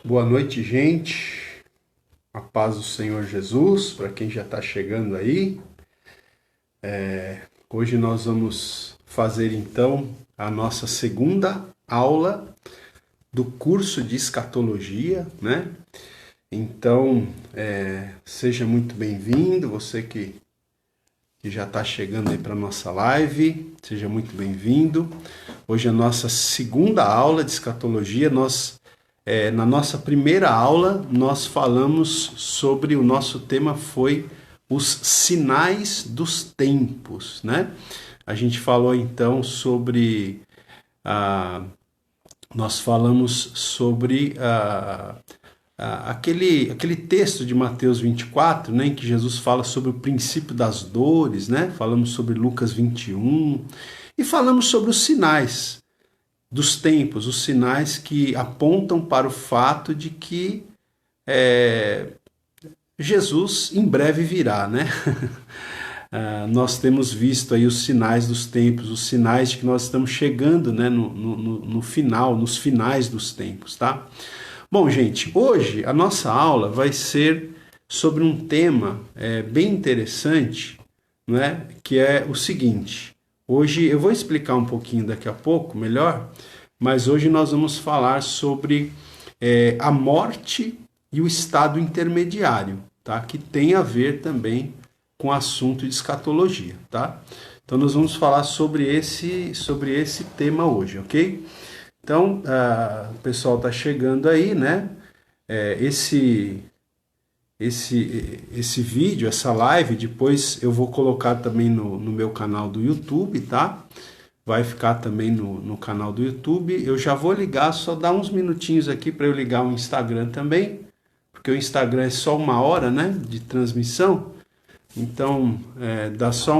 Boa noite, gente. A paz do Senhor Jesus, para quem já está chegando aí. Hoje nós vamos fazer então a nossa segunda aula do curso de escatologia, né? Então, seja muito bem-vindo, você que já está chegando aí para a nossa live, seja muito bem-vindo. Hoje é a nossa segunda aula de escatologia. Na nossa primeira aula, nós falamos sobre, o nosso tema foi os sinais dos tempos, né? A gente falou então sobre, nós falamos sobre aquele texto de Mateus 24, né, em que Jesus fala sobre o princípio das dores, né? Falamos sobre Lucas 21 e falamos sobre os sinais dos tempos, os sinais que apontam para o fato de que Jesus em breve virá, né? Nós temos visto aí os sinais dos tempos, os sinais de que nós estamos chegando, né, no final, nos finais dos tempos, tá? Bom, gente, hoje a nossa aula vai ser sobre um tema bem interessante, né, que é o seguinte. Hoje eu vou explicar um pouquinho daqui a pouco, melhor, mas hoje nós vamos falar sobre a morte e o estado intermediário, tá? Que tem a ver também com o assunto de escatologia, tá? Então nós vamos falar sobre esse tema hoje, ok? Então, o pessoal está chegando aí, né? Esse vídeo, essa live, depois eu vou colocar também no meu canal do YouTube, tá? Vai ficar também no canal do YouTube. Eu já vou ligar, só dar uns minutinhos aqui para eu ligar o Instagram também, porque o Instagram é só 1 hora, né, de transmissão. Então, dá só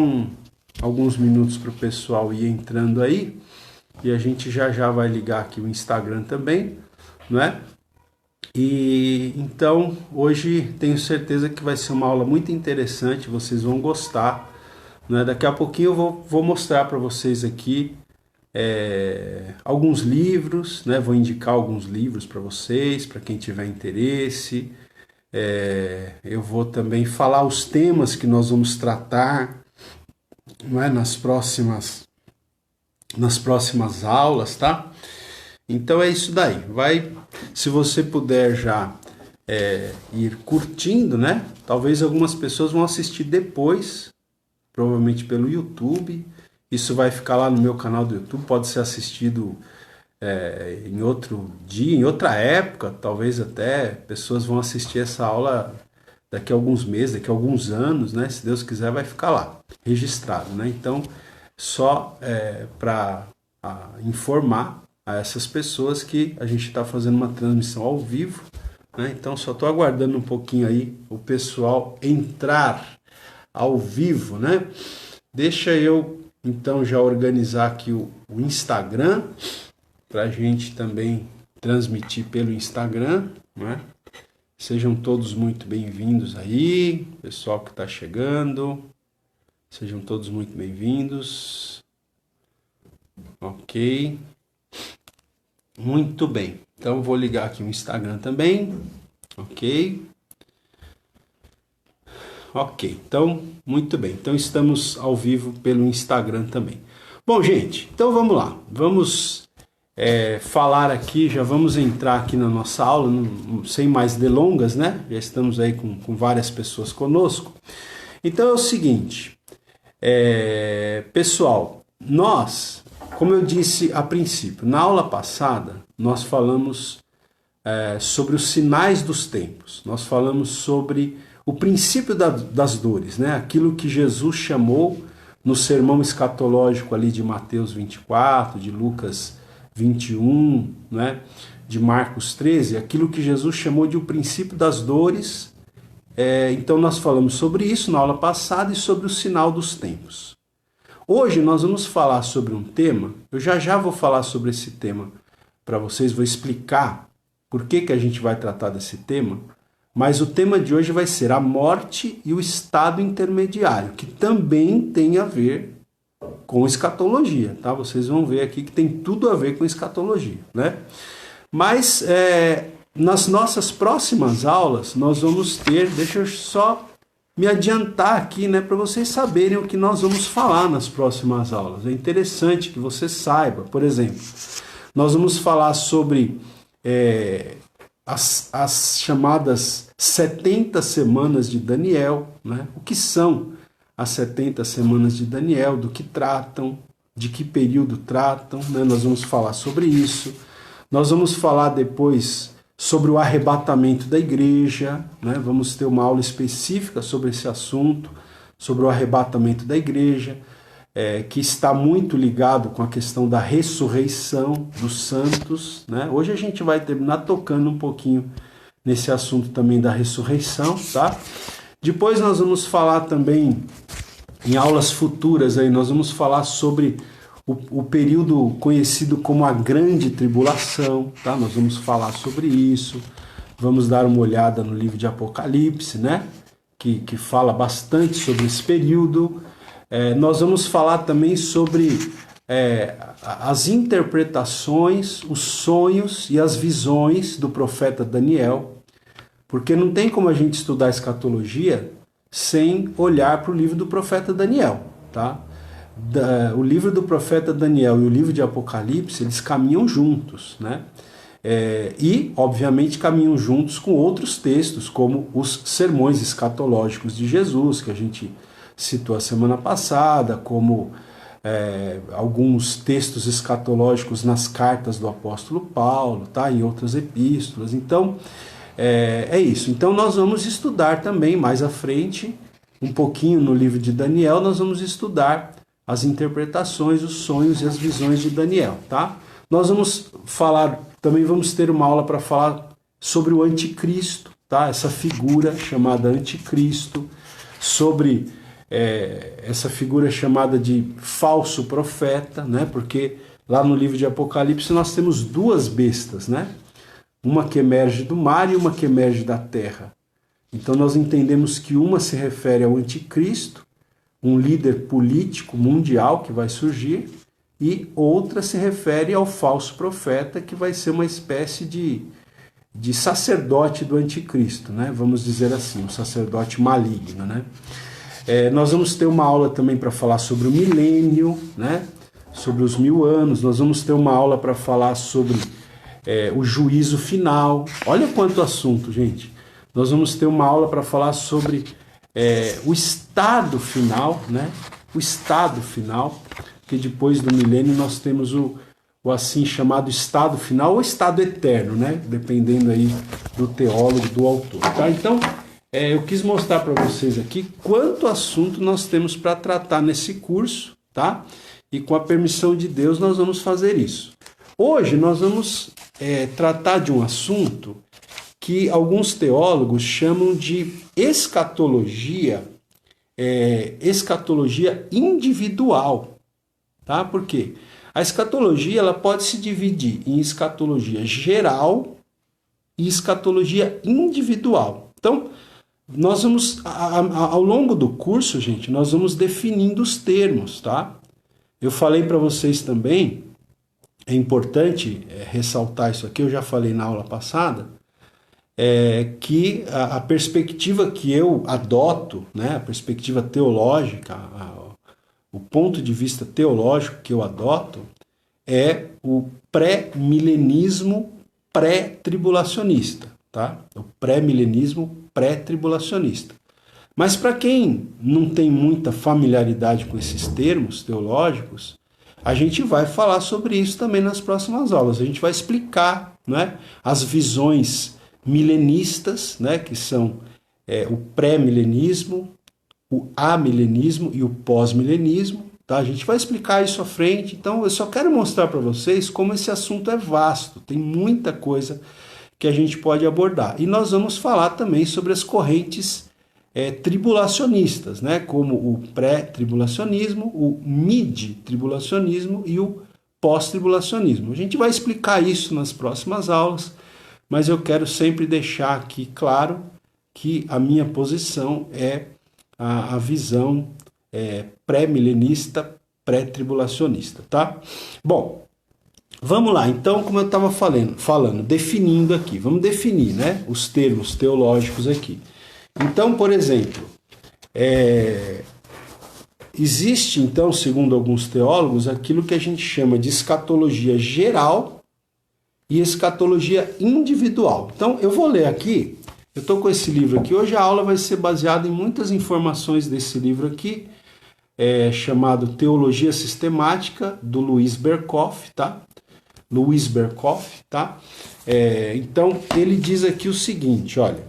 alguns minutos para o pessoal ir entrando aí, e a gente já vai ligar aqui o Instagram também, né? E então, hoje tenho certeza que vai ser uma aula muito interessante, vocês vão gostar, né? Daqui a pouquinho eu vou mostrar para vocês aqui alguns livros, né? Vou indicar alguns livros para vocês, para quem tiver interesse. Eu vou também falar os temas que nós vamos tratar, não é? Nas próximas aulas, tá? Então é isso daí. Se você puder já ir curtindo, né? Talvez algumas pessoas vão assistir depois, provavelmente pelo YouTube. Isso vai ficar lá no meu canal do YouTube, pode ser assistido em outro dia, em outra época, talvez até pessoas vão assistir essa aula daqui a alguns meses, daqui a alguns anos, né? Se Deus quiser, vai ficar lá, registrado, né? Então, só para informar a essas pessoas que a gente está fazendo uma transmissão ao vivo, né? Então, só estou aguardando um pouquinho aí o pessoal entrar ao vivo, né? Deixa eu, então, já organizar aqui o Instagram, para a gente também transmitir pelo Instagram, né? Sejam todos muito bem-vindos aí, pessoal que está chegando, sejam todos muito bem-vindos. Ok, muito bem, então vou ligar aqui o Instagram também, ok, então muito bem, então estamos ao vivo pelo Instagram também. Bom, gente, então vamos lá, vamos falar aqui, já vamos entrar aqui na nossa aula, sem mais delongas, né? Já estamos aí com várias pessoas conosco. Então é o seguinte, pessoal, nós, como eu disse a princípio, na aula passada, nós falamos sobre os sinais dos tempos, nós falamos sobre o princípio das dores, né? Aquilo que Jesus chamou no sermão escatológico ali de Mateus 24, de Lucas 21, né, de Marcos 13, aquilo que Jesus chamou de o princípio das dores. Então nós falamos sobre isso na aula passada e sobre o sinal dos tempos. Hoje nós vamos falar sobre um tema, eu já vou falar sobre esse tema para vocês, vou explicar por que a gente vai tratar desse tema, mas o tema de hoje vai ser a morte e o estado intermediário, que também tem a ver com escatologia, tá? Vocês vão ver aqui que tem tudo a ver com escatologia, né? Mas nas nossas próximas aulas, nós vamos ter, deixa eu só me adiantar aqui, né, para vocês saberem o que nós vamos falar nas próximas aulas. É interessante que você saiba, por exemplo, nós vamos falar sobre as chamadas 70 semanas de Daniel, né? O que são as 70 semanas de Daniel, do que tratam, de que período tratam, né? Nós vamos falar sobre isso. Nós vamos falar depois sobre o arrebatamento da igreja, né? Vamos ter uma aula específica sobre esse assunto, sobre o arrebatamento da igreja, que está muito ligado com a questão da ressurreição dos santos, né? Hoje a gente vai terminar tocando um pouquinho nesse assunto também da ressurreição, tá? Depois nós vamos falar também, em aulas futuras, aí, nós vamos falar sobre o período conhecido como a Grande Tribulação, tá? Nós vamos falar sobre isso, vamos dar uma olhada no livro de Apocalipse, né? Que fala bastante sobre esse período. Nós vamos falar também sobre as interpretações, os sonhos e as visões do profeta Daniel, porque não tem como a gente estudar escatologia sem olhar para o livro do profeta Daniel, tá? O livro do profeta Daniel e o livro de Apocalipse, eles caminham juntos, né? E, obviamente, caminham juntos com outros textos, como os sermões escatológicos de Jesus, que a gente citou a semana passada, como alguns textos escatológicos nas cartas do apóstolo Paulo, tá? Em outras epístolas. Então, é isso. Então, nós vamos estudar também, mais à frente, um pouquinho no livro de Daniel, nós vamos estudar as interpretações, os sonhos e as visões de Daniel, tá? Nós vamos falar, também vamos ter uma aula para falar sobre o anticristo, tá? Essa figura chamada anticristo, sobre essa figura chamada de falso profeta, né? Porque lá no livro de Apocalipse nós temos duas bestas, né? Uma que emerge do mar e uma que emerge da terra. Então nós entendemos que uma se refere ao anticristo, um líder político mundial que vai surgir, e outra se refere ao falso profeta, que vai ser uma espécie de sacerdote do anticristo, né? Vamos dizer assim, um sacerdote maligno, né? Nós vamos ter uma aula também para falar sobre o milênio, né? Sobre os 1000 anos. Nós vamos ter uma aula para falar sobre o juízo final. Olha quanto assunto, gente. Nós vamos ter uma aula para falar sobre o estado final, né? O estado final, que depois do milênio nós temos o assim chamado estado final ou estado eterno, né? Dependendo aí do teólogo, do autor, tá? Então, eu quis mostrar para vocês aqui quanto assunto nós temos para tratar nesse curso, tá? E com a permissão de Deus nós vamos fazer isso. Hoje nós vamos tratar de um assunto que alguns teólogos chamam de escatologia, escatologia individual, tá? Por quê? A escatologia ela pode se dividir em escatologia geral e escatologia individual. Então, nós vamos, ao longo do curso, gente, nós vamos definindo os termos, tá? Eu falei para vocês também, é importante ressaltar isso aqui, eu já falei na aula passada, que a perspectiva que eu adoto, né, a perspectiva teológica, o ponto de vista teológico que eu adoto é o pré-milenismo pré-tribulacionista, tá? O pré-milenismo pré-tribulacionista. Mas para quem não tem muita familiaridade com esses termos teológicos, a gente vai falar sobre isso também nas próximas aulas. A gente vai explicar, né, as visões milenistas, né, que são o pré-milenismo, o amilenismo e o pós-milenismo. Tá? A gente vai explicar isso à frente. Então, eu só quero mostrar para vocês como esse assunto é vasto. Tem muita coisa que a gente pode abordar. E nós vamos falar também sobre as correntes tribulacionistas, né? Como o pré-tribulacionismo, o mid-tribulacionismo e o pós-tribulacionismo. A gente vai explicar isso nas próximas aulas, mas eu quero sempre deixar aqui claro que a minha posição é a visão pré-milenista, pré-tribulacionista, tá? Bom, Vamos lá, então, como eu estava falando, definindo aqui, vamos definir, né, os termos teológicos aqui. Então, por exemplo, existe, então, segundo alguns teólogos, aquilo que a gente chama de escatologia geral e escatologia individual. Então, eu vou ler aqui, eu estou com esse livro aqui, hoje a aula vai ser baseada em muitas informações desse livro aqui, chamado Teologia Sistemática, do Louis Berkhof, tá? Louis Berkhof, tá? Então, ele diz aqui o seguinte, olha,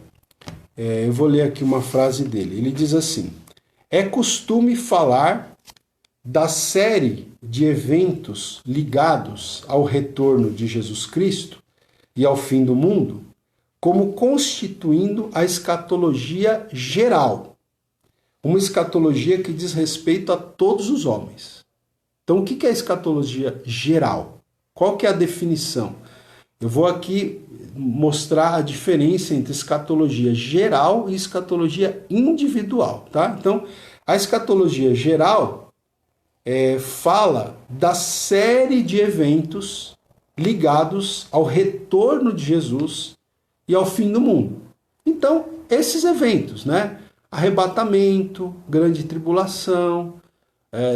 eu vou ler aqui uma frase dele. Ele diz assim: é costume falar da série de eventos ligados ao retorno de Jesus Cristo e ao fim do mundo como constituindo a escatologia geral, uma escatologia que diz respeito a todos os homens. Então, o que é a escatologia geral? Qual que é a definição? Eu vou aqui mostrar a diferença entre escatologia geral e escatologia individual, tá? Então, a escatologia geral fala da série de eventos ligados ao retorno de Jesus e ao fim do mundo. Então, esses eventos, né? Arrebatamento, grande tribulação,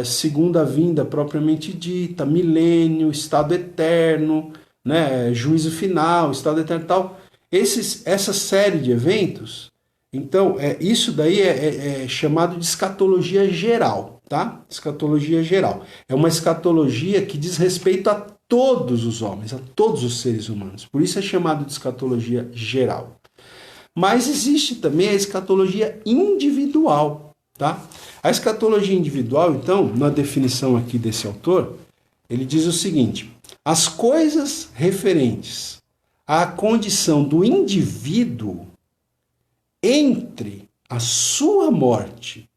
segunda vinda propriamente dita, milênio, estado eterno, né, juízo final, estado eterno e tal. Essa série de eventos, então, isso daí é chamado de escatologia geral, tá? Escatologia geral. É uma escatologia que diz respeito a todos os homens, a todos os seres humanos. Por isso é chamado de escatologia geral. Mas existe também a escatologia individual, tá? A escatologia individual, então, na definição aqui desse autor, ele diz o seguinte: as coisas referentes à condição do indivíduo entre a sua morte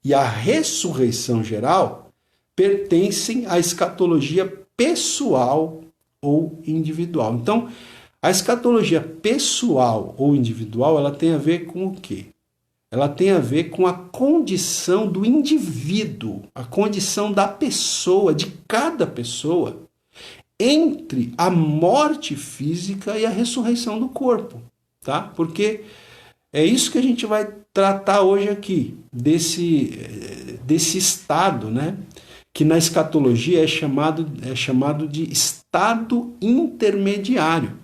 e a ressurreição geral pertencem à escatologia pessoal ou individual. Então, a escatologia pessoal ou individual, ela tem a ver com o quê? Ela tem a ver com a condição do indivíduo, a condição da pessoa, de cada pessoa, entre a morte física e a ressurreição do corpo, tá? Porque é isso que a gente vai tratar hoje aqui, desse estado, né? Que na escatologia é chamado de estado intermediário.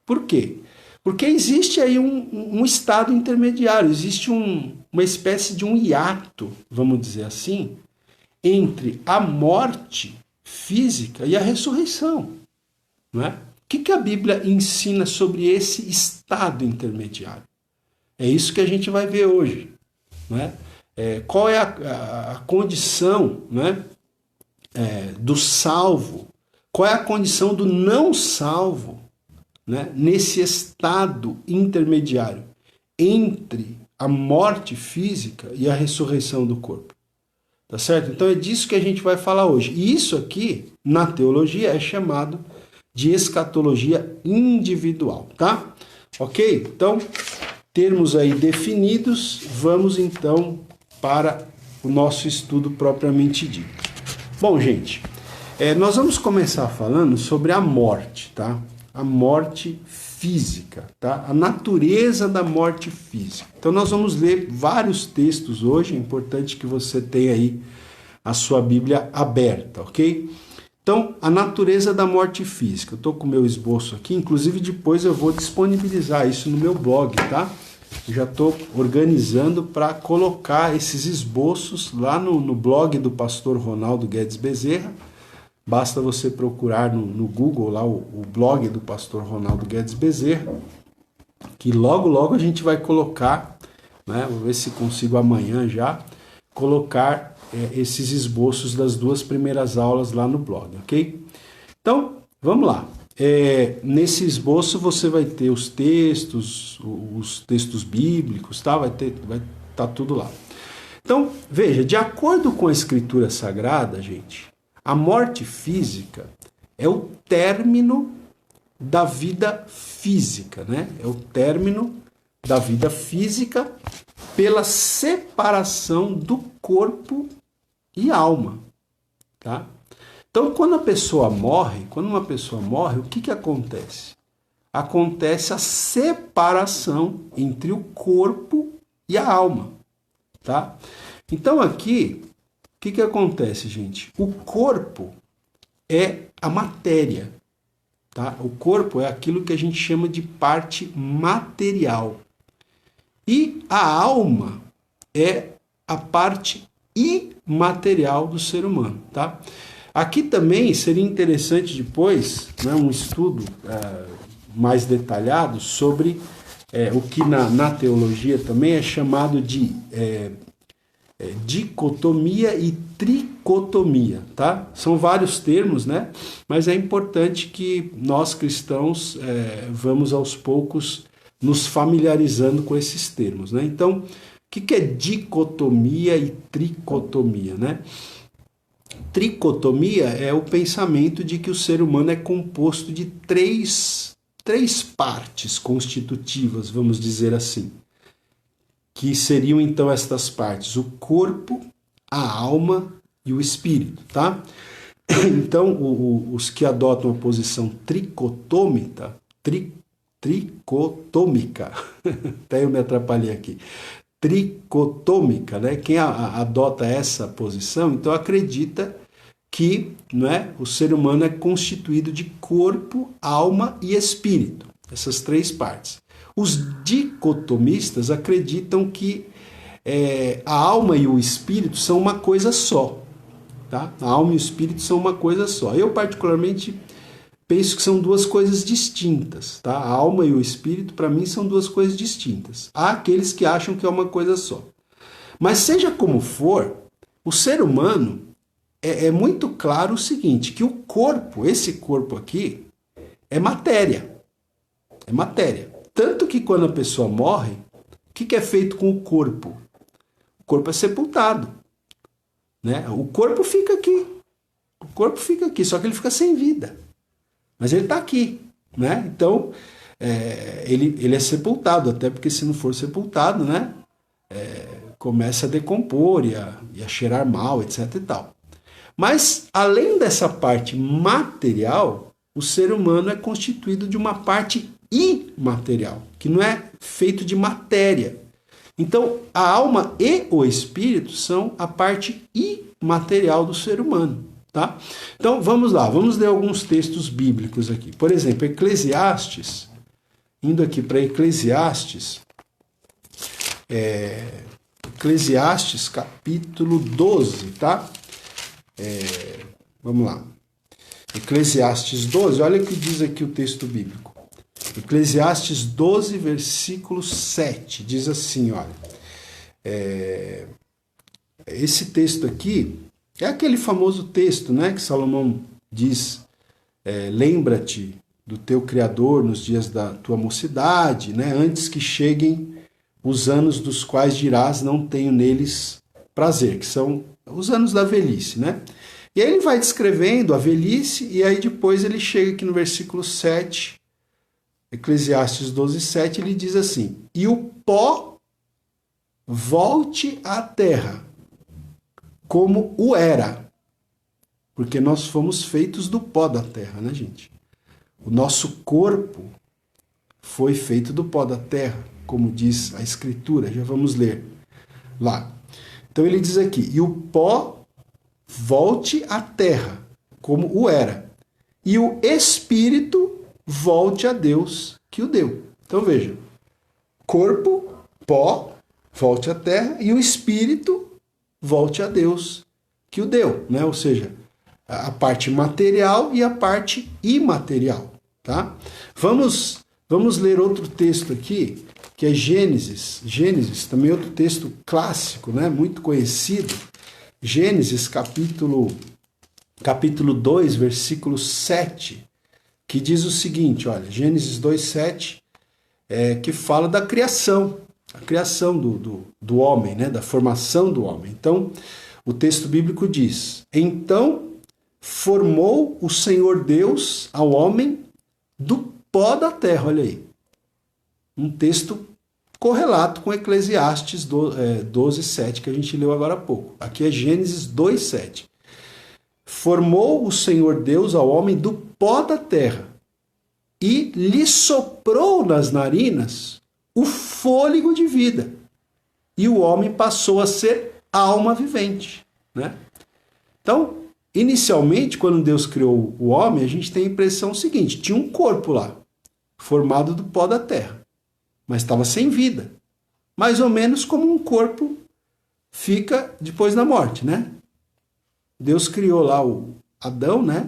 Por quê? Porque existe aí um estado intermediário, existe uma espécie de um hiato, vamos dizer assim, entre a morte física e a ressurreição. Não é? O que a Bíblia ensina sobre esse estado intermediário? É isso que a gente vai ver hoje. Não é? Qual é a condição, não é? Do salvo? Qual é a condição do não salvo? Né, nesse estado intermediário entre a morte física e a ressurreição do corpo. Tá certo? Então é disso que a gente vai falar hoje. E isso aqui, na teologia, é chamado de escatologia individual, tá? Ok? Então, termos aí definidos, vamos então para o nosso estudo propriamente dito. Bom, gente, nós vamos começar falando sobre a morte, tá? A morte física, tá? A natureza da morte física. Então nós vamos ler vários textos hoje, é importante que você tenha aí a sua Bíblia aberta, ok? Então, a natureza da morte física. Eu estou com o meu esboço aqui, inclusive depois eu vou disponibilizar isso no meu blog, tá? Eu já estou organizando para colocar esses esboços lá no blog do pastor Ronaldo Guedes Bezerra. Basta você procurar no Google lá o blog do pastor Ronaldo Guedes Bezerra, que logo a gente vai colocar, né? Vou ver se consigo amanhã já, colocar esses esboços das 2 primeiras aulas lá no blog, ok? Então, vamos lá. Nesse esboço você vai ter os textos bíblicos, tá? Vai tá tudo lá. Então, veja, de acordo com a Escritura Sagrada, gente, a morte física é o término da vida física, né? É o término da vida física pela separação do corpo e alma, tá? Então, quando uma pessoa morre, o que acontece? Acontece a separação entre o corpo e a alma, tá? Então aqui, o que acontece, gente? O corpo é a matéria, tá? O corpo é aquilo que a gente chama de parte material. E a alma é a parte imaterial do ser humano, tá? Aqui também seria interessante depois, né, um estudo mais detalhado sobre o que na teologia também é chamado de dicotomia e tricotomia, tá? São vários termos, né? Mas é importante que nós cristãos vamos aos poucos nos familiarizando com esses termos, né? Então, o que é dicotomia e tricotomia, né? Tricotomia é o pensamento de que o ser humano é composto de três partes constitutivas, vamos dizer assim, que seriam então estas partes: o corpo, a alma e o espírito, tá? Então, os que adotam a posição tricotômica, até eu me atrapalhei aqui, tricotômica, né? Quem adota essa posição, então acredita que, né, o ser humano é constituído de corpo, alma e espírito, essas três partes. Os dicotomistas acreditam que a alma e o espírito são uma coisa só, tá? A alma e o espírito são uma coisa só. Eu, particularmente, penso que são duas coisas distintas, tá? A alma e o espírito, para mim, são duas coisas distintas. Há aqueles que acham que é uma coisa só. Mas seja como for, o ser humano é muito claro o seguinte, que o corpo, esse corpo aqui, é matéria. É matéria. Tanto que quando a pessoa morre, o que é feito com o corpo? O corpo é sepultado, né? O corpo fica aqui. O corpo fica aqui, só que ele fica sem vida. Mas ele está aqui, né? Então, ele é sepultado, até porque se não for sepultado, né? Começa a decompor e a cheirar mal, etc e tal. Mas, além dessa parte material, o ser humano é constituído de uma parte imaterial, que não é feito de matéria. Então, a alma e o espírito são a parte imaterial do ser humano, tá? Então, vamos lá, vamos ler alguns textos bíblicos aqui. Por exemplo, Eclesiastes, indo aqui para Eclesiastes, Eclesiastes capítulo 12, tá? Vamos lá. Eclesiastes 12, olha o que diz aqui o texto bíblico. Eclesiastes 12, versículo 7, diz assim, olha, esse texto aqui é aquele famoso texto, né, que Salomão diz, lembra-te do teu Criador nos dias da tua mocidade, né, antes que cheguem os anos dos quais dirás não tenho neles prazer, que são os anos da velhice, né? E aí ele vai descrevendo a velhice, e aí depois ele chega aqui no versículo 7, Eclesiastes 12, 7, ele diz assim: e o pó volte à terra, como o era. Porque nós fomos feitos do pó da terra, né, gente? O nosso corpo foi feito do pó da terra, como diz a Escritura, já vamos ler lá. Então ele diz aqui: e o pó volte à terra, como o era, e o espírito volte a Deus que o deu. Então veja, corpo, pó, volte à terra, e o espírito volte a Deus que o deu, né? Ou seja, a parte material e a parte imaterial, tá? Vamos ler outro texto aqui, que é Gênesis. Gênesis, também outro texto clássico, né? Muito conhecido. Gênesis, capítulo 2, versículo 7, que diz o seguinte, olha, Gênesis 2, 7, que fala da criação, a criação do homem, né? Da formação do homem. Então, o texto bíblico diz: então formou o Senhor Deus ao homem do pó da terra, olha aí. Um texto correlato com Eclesiastes 12, 7, que a gente leu agora há pouco. Aqui é Gênesis 2, 7. formou o Senhor Deus ao homem do pó da terra e lhe soprou nas narinas o fôlego de vida. E o homem passou a ser alma vivente, né? Então, inicialmente, quando Deus criou o homem, a gente tem a impressão seguinte: tinha um corpo lá, formado do pó da terra, mas estava sem vida. Mais ou menos como um corpo fica depois da morte, né? Deus criou lá o Adão, né?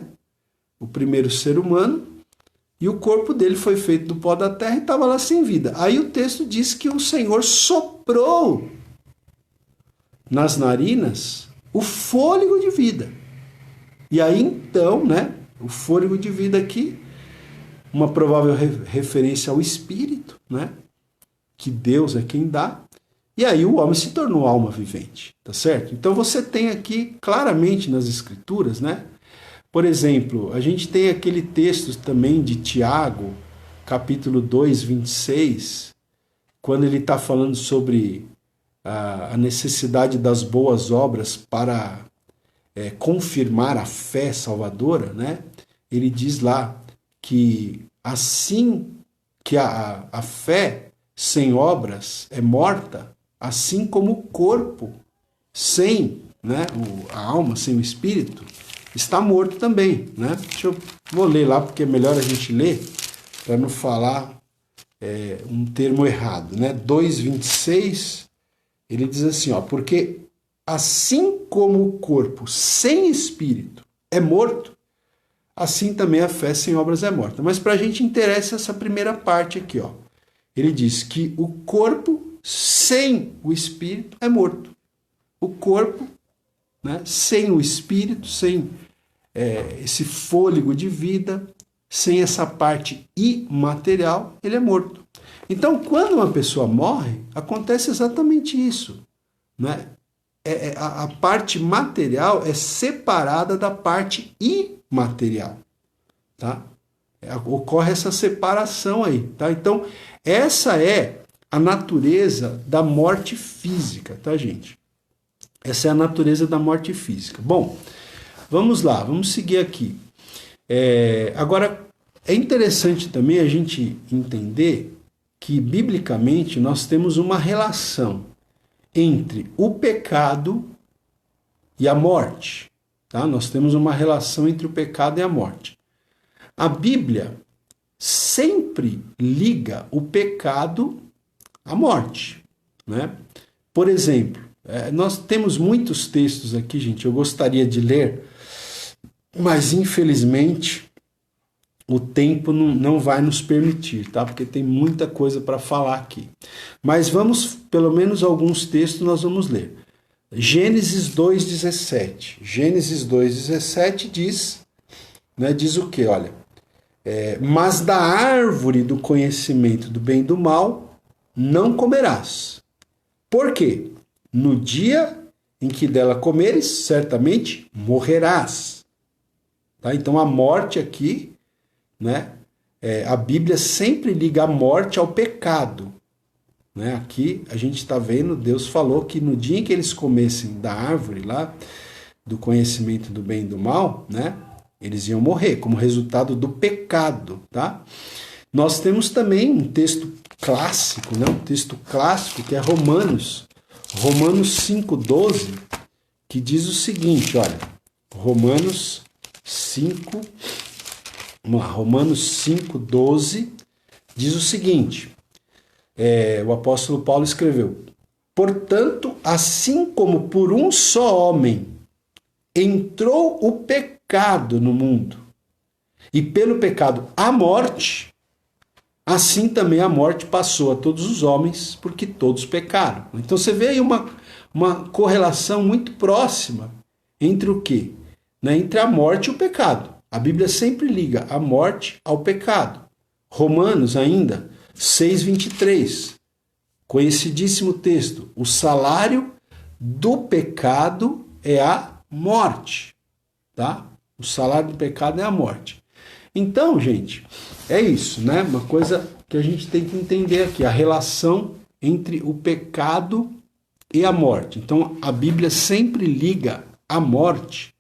O primeiro ser humano, e o corpo dele foi feito do pó da terra e estava lá sem vida. Aí o texto diz que o Senhor soprou nas narinas o fôlego de vida. E aí então, né? O fôlego de vida aqui, uma provável referência ao Espírito, né? Que Deus é quem dá. E aí o homem se tornou alma vivente, tá certo? Então você tem aqui claramente nas Escrituras, né? Por exemplo, a gente tem aquele texto também de Tiago, capítulo 2, 26, quando ele está falando sobre a necessidade das boas obras para confirmar a fé salvadora, né? Ele diz lá que assim que a fé sem obras é morta, assim como o corpo sem, né, a alma sem o espírito está morto também, né? Vou ler lá porque é melhor a gente ler para não falar um termo errado, né? 2:26, ele diz assim, ó, porque assim como o corpo sem espírito é morto, assim também a fé sem obras é morta. Mas para a gente interessa essa primeira parte aqui, ó. Ele diz que o corpo sem o espírito é morto. O corpo, né, sem o espírito, sem esse fôlego de vida, sem essa parte imaterial, ele é morto. Então, quando uma pessoa morre, acontece exatamente isso, né? A parte material é separada da parte imaterial, tá? Ocorre essa separação aí, tá? Então, essa é a natureza da morte física, tá, gente? Essa é a natureza da morte física. Bom, vamos lá, vamos seguir aqui. Agora, é interessante também a gente entender que, biblicamente, nós temos uma relação entre o pecado e a morte. Tá? Nós temos uma relação entre o pecado e a morte. A Bíblia sempre liga o pecado à morte, né? Por exemplo, nós temos muitos textos aqui, gente, eu gostaria de ler, mas infelizmente o tempo não vai nos permitir, tá? Porque tem muita coisa para falar aqui. Mas vamos, pelo menos alguns textos nós vamos ler. Gênesis 2:17. Gênesis 2:17 diz, né, diz o quê? Olha, mas da árvore do conhecimento do bem e do mal não comerás. Por quê? No dia em que dela comeres, certamente morrerás. Tá? Então a morte aqui, né? A Bíblia sempre liga a morte ao pecado. Né? Aqui a gente está vendo, Deus falou que no dia em que eles comessem da árvore lá, do conhecimento do bem e do mal, né? Eles iam morrer como resultado do pecado. Tá? Nós temos também um texto clássico, né? Um texto clássico que é Romanos 5:12, que diz o seguinte, olha, Romanos 5:12 diz o seguinte, o apóstolo Paulo escreveu, portanto, assim como por um só homem entrou o pecado no mundo, e pelo pecado a morte, assim também a morte passou a todos os homens, porque todos pecaram. Então você vê aí uma correlação muito próxima entre o quê? Né? Entre a morte e o pecado. A Bíblia sempre liga a morte ao pecado. Romanos ainda 6:23. Conhecidíssimo texto. O salário do pecado é a morte. Tá? O salário do pecado é a morte. Então, gente, é isso, né? Uma coisa que a gente tem que entender aqui, a relação entre o pecado e a morte. Então, a Bíblia sempre liga a morte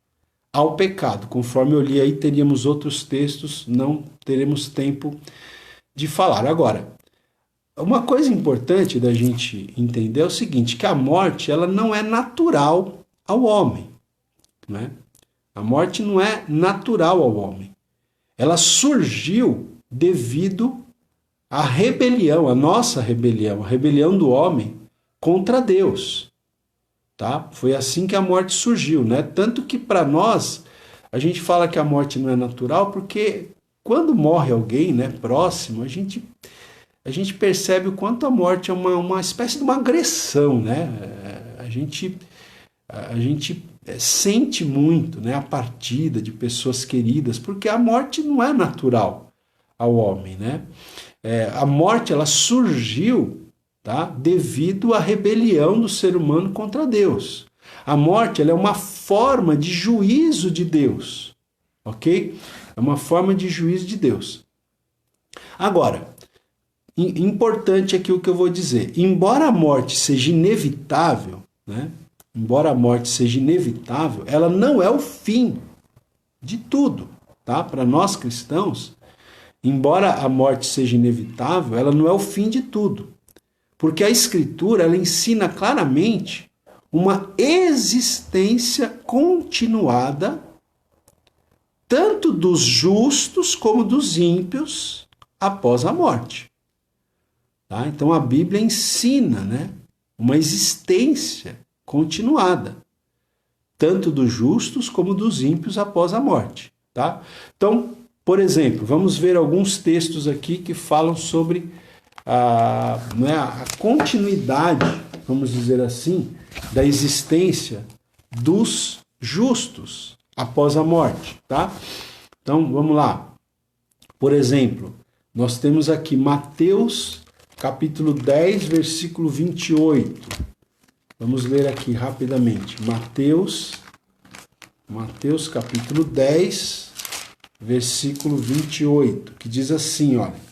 ao pecado. Conforme eu li aí, teríamos outros textos, não teremos tempo de falar. Agora, uma coisa importante da gente entender é o seguinte, que a morte ela não é natural ao homem, né? A morte não é natural ao homem. Ela surgiu devido à rebelião, a nossa rebelião, a rebelião do homem contra Deus. Tá? Foi assim que a morte surgiu, né? Tanto que para nós, a gente fala que a morte não é natural porque quando morre alguém, né, próximo, a gente percebe o quanto a morte é uma espécie de uma agressão, né? A gente sente muito, né, a partida de pessoas queridas, porque a morte não é natural ao homem, né? A morte ela surgiu, tá, devido à rebelião do ser humano contra Deus. A morte ela é uma forma de juízo de Deus, ok? É uma forma de juízo de Deus. Agora, importante aqui o que eu vou dizer. Embora a morte seja inevitável, né? Embora a morte seja inevitável, ela não é o fim de tudo, tá? Para nós cristãos, embora a morte seja inevitável, ela não é o fim de tudo. Porque a Escritura, ela ensina claramente uma existência continuada, tanto dos justos como dos ímpios, após a morte. Tá? Então a Bíblia ensina, né, uma existência continuada, tanto dos justos como dos ímpios após a morte. Tá? Então, por exemplo, vamos ver alguns textos aqui que falam sobre a continuidade, vamos dizer assim, da existência dos justos após a morte. Tá? Então, vamos lá. Por exemplo, nós temos aqui Mateus capítulo 10, versículo 28. Vamos ler aqui rapidamente. Mateus capítulo 10, versículo 28, que diz assim, olha.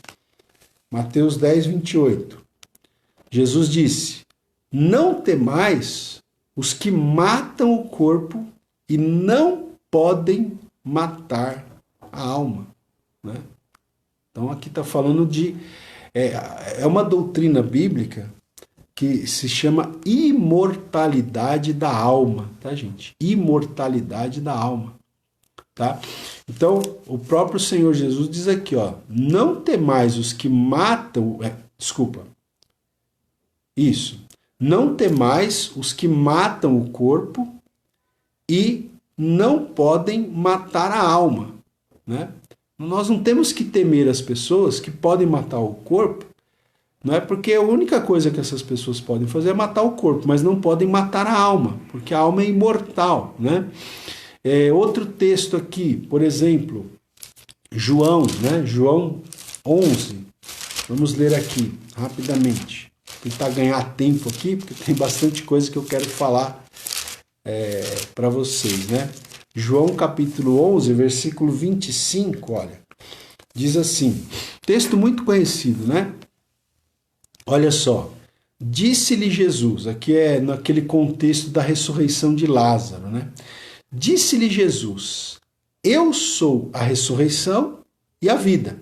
Mateus 10, 28. Jesus disse: não temais os que matam o corpo e não podem matar a alma. Né? Então aqui está falando de... É uma doutrina bíblica que se chama imortalidade da alma, tá, gente? Imortalidade da alma, tá? Então, o próprio Senhor Jesus diz aqui, ó, não temais os que matam, não temais os que matam o corpo e não podem matar a alma, né? Nós não temos que temer as pessoas que podem matar o corpo, não é porque a única coisa que essas pessoas podem fazer é matar o corpo, mas não podem matar a alma, porque a alma é imortal, né? Outro texto aqui, por exemplo, João, né? João 11. Vamos ler aqui, rapidamente. Vou tentar ganhar tempo aqui, porque tem bastante coisa que eu quero falar para vocês, né? João capítulo 11, versículo 25, olha. Diz assim, texto muito conhecido, né? Olha só. Disse-lhe Jesus, aqui é naquele contexto da ressurreição de Lázaro, né? Disse-lhe Jesus, eu sou a ressurreição e a vida.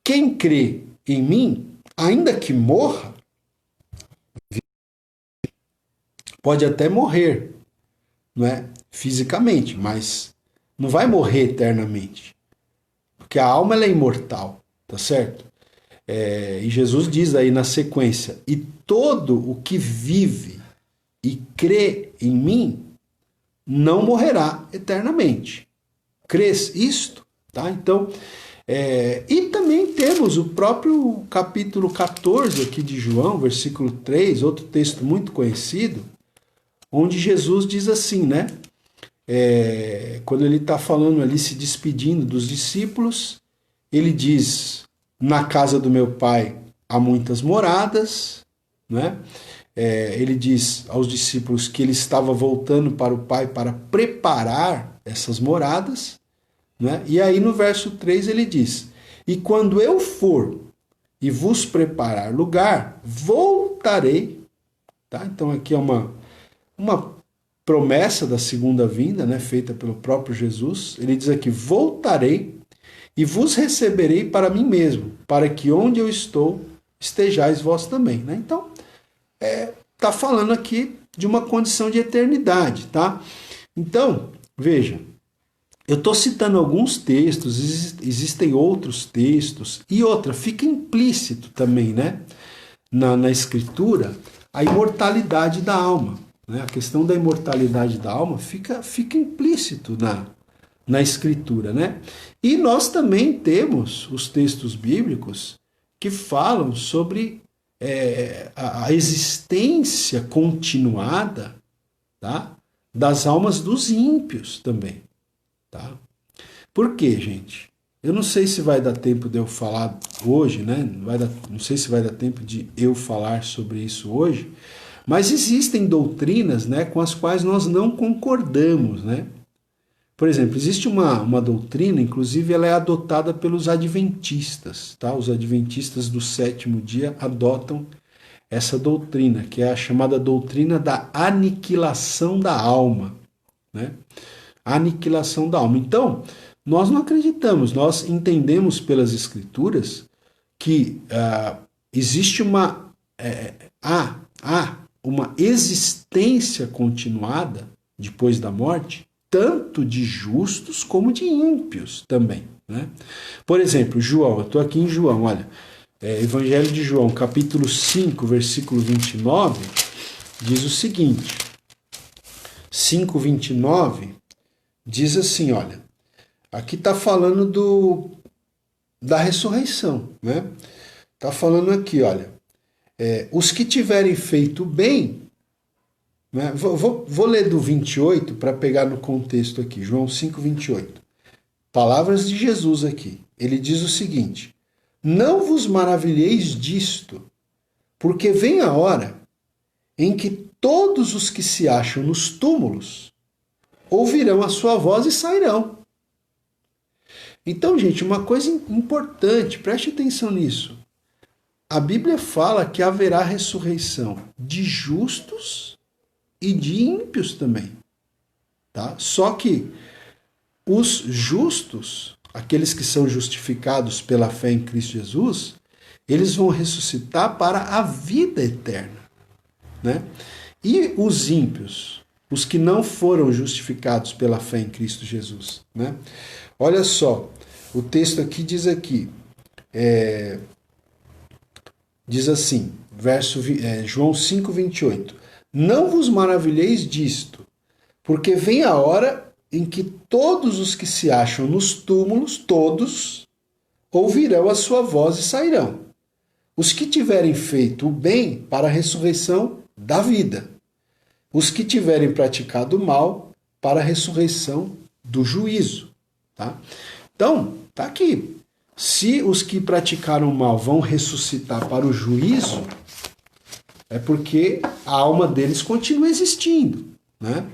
Quem crê em mim, ainda que morra, pode até morrer, não é? Fisicamente, mas não vai morrer eternamente. Porque a alma ela é imortal, tá certo? E Jesus diz aí na sequência, e todo o que vive e crê em mim, não morrerá eternamente. Crês isto? Tá? Então, e também temos o próprio capítulo 14 aqui de João, versículo 3, outro texto muito conhecido, onde Jesus diz assim, né? Quando ele está falando ali, se despedindo dos discípulos, ele diz, na casa do meu pai há muitas moradas, né? Ele diz aos discípulos que ele estava voltando para o Pai para preparar essas moradas, né? E aí no verso 3 ele diz, e quando eu for e vos preparar lugar, voltarei. Tá? Então aqui é uma promessa da segunda vinda, né, feita pelo próprio Jesus. Ele diz aqui: voltarei e vos receberei para mim mesmo, para que onde eu estou estejais vós também. Né? Então, está falando aqui de uma condição de eternidade. Tá? Então, veja, eu estou citando alguns textos, existem outros textos, e outra, fica implícito também, né, na Escritura, a imortalidade da alma. Né? A questão da imortalidade da alma fica implícito na Escritura. Né? E nós também temos os textos bíblicos que falam sobre a existência continuada, tá, das almas dos ímpios também. Tá? Por quê, gente? Eu não sei se vai dar tempo de eu falar hoje, né? Não sei se vai dar tempo de eu falar sobre isso hoje, mas existem doutrinas, né, com as quais nós não concordamos. Né? Por exemplo, existe uma doutrina, inclusive ela é adotada pelos adventistas. Tá? Os adventistas do sétimo dia adotam essa doutrina, que é a chamada doutrina da aniquilação da alma. Né? Aniquilação da alma. Então, nós não acreditamos, nós entendemos pelas Escrituras que existe uma existência continuada depois da morte, tanto de justos como de ímpios também. Né? Por exemplo, João, eu estou aqui em João, olha, Evangelho de João, capítulo 5, versículo 29, diz o seguinte, 5:29, diz assim, olha, aqui está falando da ressurreição, né? Está falando aqui, olha, os que tiverem feito bem, né? Vou ler do 28 para pegar no contexto aqui, João 5:28. Palavras de Jesus aqui. Ele diz o seguinte: não vos maravilheis disto, porque vem a hora em que todos os que se acham nos túmulos ouvirão a sua voz e sairão. Então, gente, uma coisa importante, preste atenção nisso. A Bíblia fala que haverá ressurreição de justos e de ímpios também. Tá? Só que os justos, aqueles que são justificados pela fé em Cristo Jesus, eles vão ressuscitar para a vida eterna. Né? E os ímpios, os que não foram justificados pela fé em Cristo Jesus. Né? Olha só, o texto aqui diz diz assim, João 5:28, não vos maravilheis disto, porque vem a hora em que todos os que se acham nos túmulos, todos, ouvirão a sua voz e sairão. Os que tiverem feito o bem para a ressurreição da vida. Os que tiverem praticado o mal para a ressurreição do juízo. Tá? Então, tá aqui. Se os que praticaram o mal vão ressuscitar para o juízo, é porque a alma deles continua existindo. Né?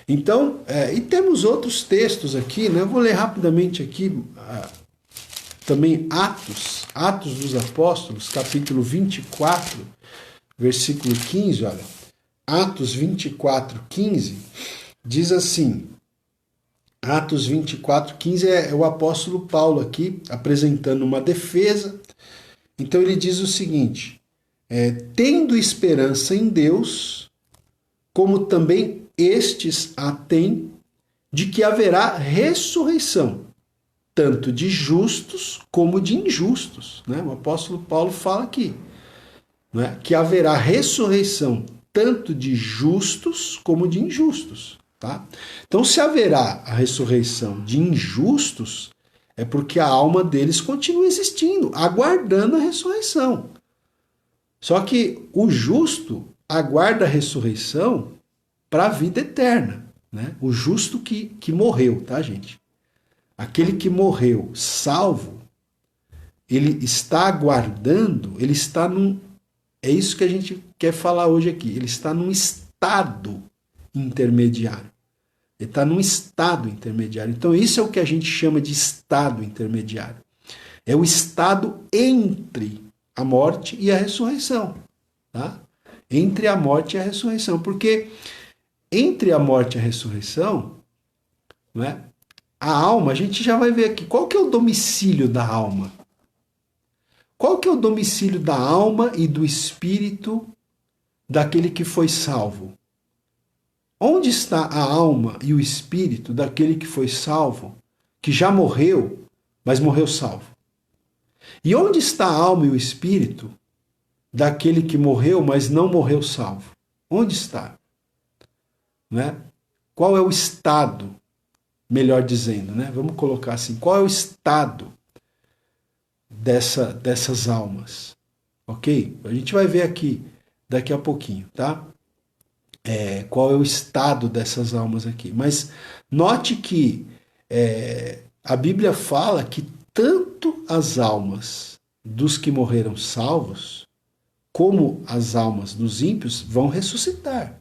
Então, e temos outros textos aqui, né? Eu vou ler rapidamente aqui também Atos dos Apóstolos, capítulo 24, versículo 15, olha. Atos 24:15 diz assim, Atos 24:15 é o apóstolo Paulo aqui apresentando uma defesa. Então ele diz o seguinte, tendo esperança em Deus, como também estes a têm, de que haverá ressurreição, tanto de justos como de injustos. Né? O apóstolo Paulo fala aqui, né, que haverá ressurreição tanto de justos como de injustos. Tá? Então, se haverá a ressurreição de injustos, é porque a alma deles continua existindo, aguardando a ressurreição. Só que o justo aguarda a ressurreição para a vida eterna. Né? O justo que morreu, tá, gente? Aquele que morreu salvo, ele está aguardando, ele está num... É isso que a gente quer falar hoje aqui. Ele está num estado intermediário. Ele está num estado intermediário. Então, isso é o que a gente chama de estado intermediário. É o estado entre a morte e a ressurreição. Tá? Entre a morte e a ressurreição. Porque entre a morte e a ressurreição, né, a alma, a gente já vai ver aqui, qual que é o domicílio da alma? Qual que é o domicílio da alma e do espírito daquele que foi salvo? Onde está a alma e o espírito daquele que foi salvo, que já morreu, mas morreu salvo? E onde está a alma e o espírito daquele que morreu, mas não morreu salvo? Onde está? Né? Qual é o estado, melhor dizendo, né? Vamos colocar assim, qual é o estado dessas almas? Ok? A gente vai ver aqui daqui a pouquinho, tá? Qual é o estado dessas almas aqui. Mas note que a Bíblia fala que tanto as almas dos que morreram salvos, como as almas dos ímpios vão ressuscitar.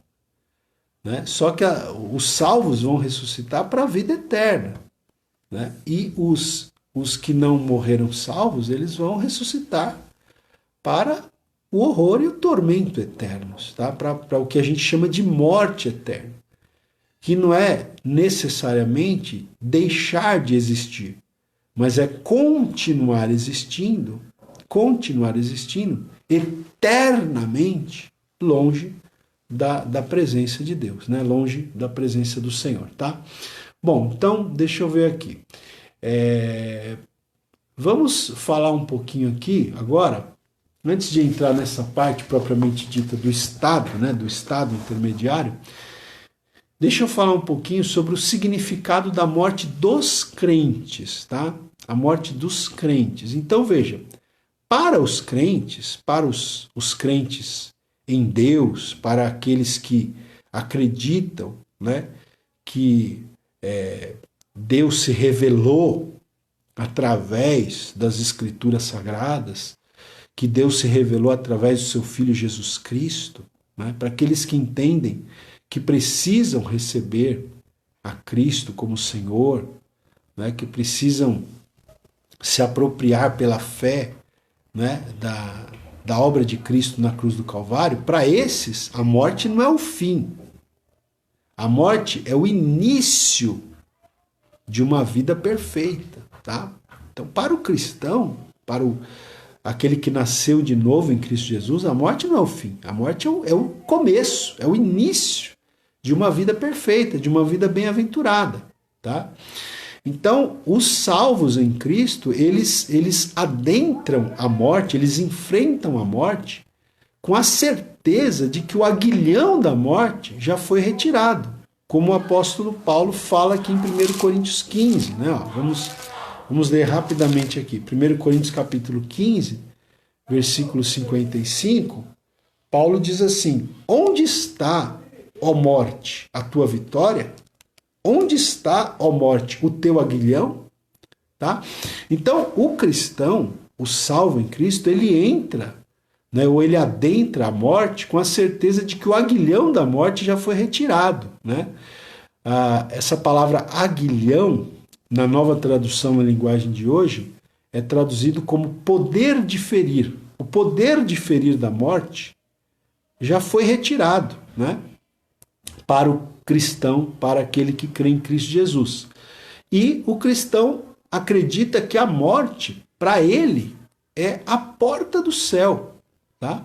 Né? Só que os salvos vão ressuscitar para a vida eterna. Né? E os que não morreram salvos, eles vão ressuscitar para o horror e o tormento eternos, tá? Para o que a gente chama de morte eterna, que não é necessariamente deixar de existir, mas é continuar existindo eternamente longe da presença de Deus, né? Longe da presença do Senhor, tá? Bom, então deixa eu ver aqui. Vamos falar um pouquinho aqui agora, antes de entrar nessa parte propriamente dita do estado, né? Do estado intermediário. Deixa eu falar um pouquinho sobre o significado da morte dos crentes, tá? A morte dos crentes. Então veja, para os crentes, para os crentes em Deus, para aqueles que acreditam, né, que Deus se revelou através das Escrituras Sagradas, que Deus se revelou através do seu Filho Jesus Cristo, né, para aqueles que entendem que precisam receber a Cristo como Senhor, né, que precisam se apropriar pela fé, né, da obra de Cristo na cruz do Calvário. Para esses, a morte não é o fim. A morte é o início de uma vida perfeita. Tá? Então, para o cristão, para aquele que nasceu de novo em Cristo Jesus, a morte não é o fim. A morte é o começo, é o início de uma vida perfeita, de uma vida bem-aventurada. Tá? Então, os salvos em Cristo, eles adentram a morte, eles enfrentam a morte com a certeza de que o aguilhão da morte já foi retirado, como o apóstolo Paulo fala aqui em 1 Coríntios 15. Né? Vamos ler rapidamente aqui. 1 Coríntios capítulo 15, versículo 55, Paulo diz assim: onde está, ó morte, a tua vitória? Onde está, ó morte, o teu aguilhão? Tá? Então, o cristão, o salvo em Cristo, ele entra, né, ou ele adentra a morte com a certeza de que o aguilhão da morte já foi retirado. Né? Essa palavra aguilhão, na nova tradução na linguagem de hoje, é traduzido como poder de ferir. O poder de ferir da morte já foi retirado, né? Para o cristão, para aquele que crê em Cristo Jesus. E o cristão acredita que a morte, para ele, é a porta do céu. Tá?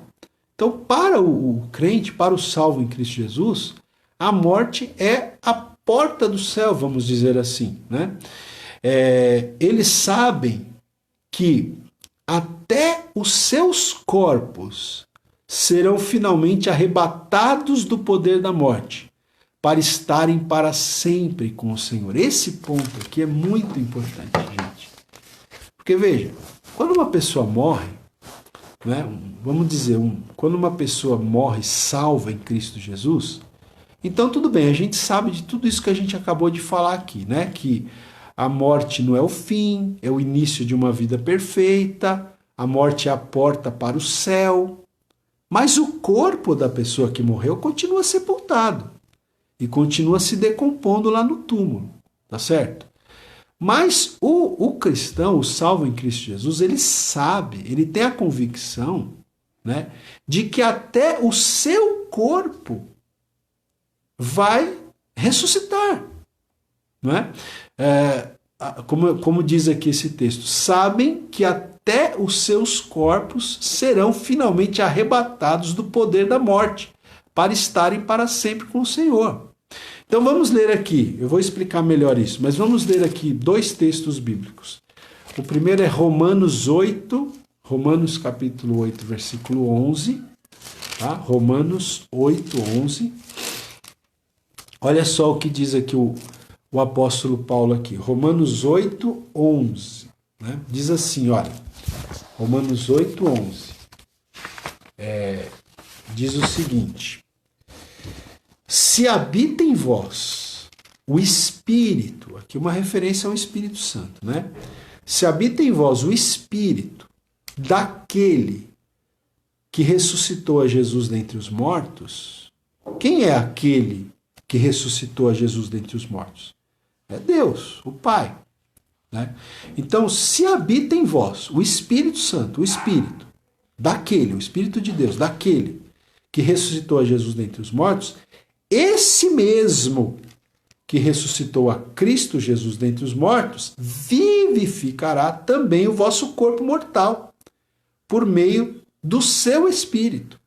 Então, para o crente, para o salvo em Cristo Jesus, a morte é a porta do céu, vamos dizer assim. Né? Eles sabem que até os seus corpos serão finalmente arrebatados do poder da morte, para estarem para sempre com o Senhor. Esse ponto aqui é muito importante, gente. Porque veja, quando uma pessoa morre, né, vamos dizer, quando uma pessoa morre salva em Cristo Jesus, então tudo bem, a gente sabe de tudo isso que a gente acabou de falar aqui, né? Que a morte não é o fim, é o início de uma vida perfeita, a morte é a porta para o céu, mas o corpo da pessoa que morreu continua sepultado e continua se decompondo lá no túmulo, tá certo? Mas o cristão, o salvo em Cristo Jesus, ele sabe, ele tem a convicção, né, de que até o seu corpo vai ressuscitar. Não é? Como diz aqui esse texto, sabem que até os seus corpos serão finalmente arrebatados do poder da morte, para estarem para sempre com o Senhor. Então vamos ler aqui, eu vou explicar melhor isso, mas vamos ler aqui 2 textos bíblicos. O primeiro é Romanos capítulo 8, versículo 11. Tá? Romanos 8, 11. Olha só o que diz aqui o apóstolo Paulo aqui. Romanos 8, 11. Né? Diz assim, olha. Romanos 8, 11. Diz o seguinte. Se habita em vós o Espírito, aqui uma referência ao Espírito Santo, né? Se habita em vós o Espírito daquele que ressuscitou a Jesus dentre os mortos, quem é aquele que ressuscitou a Jesus dentre os mortos? É Deus, o Pai. Né? Então, se habita em vós o Espírito Santo, o Espírito daquele, o Espírito de Deus, daquele que ressuscitou a Jesus dentre os mortos, esse mesmo que ressuscitou a Cristo Jesus dentre os mortos, vivificará também o vosso corpo mortal, por meio do seu Espírito,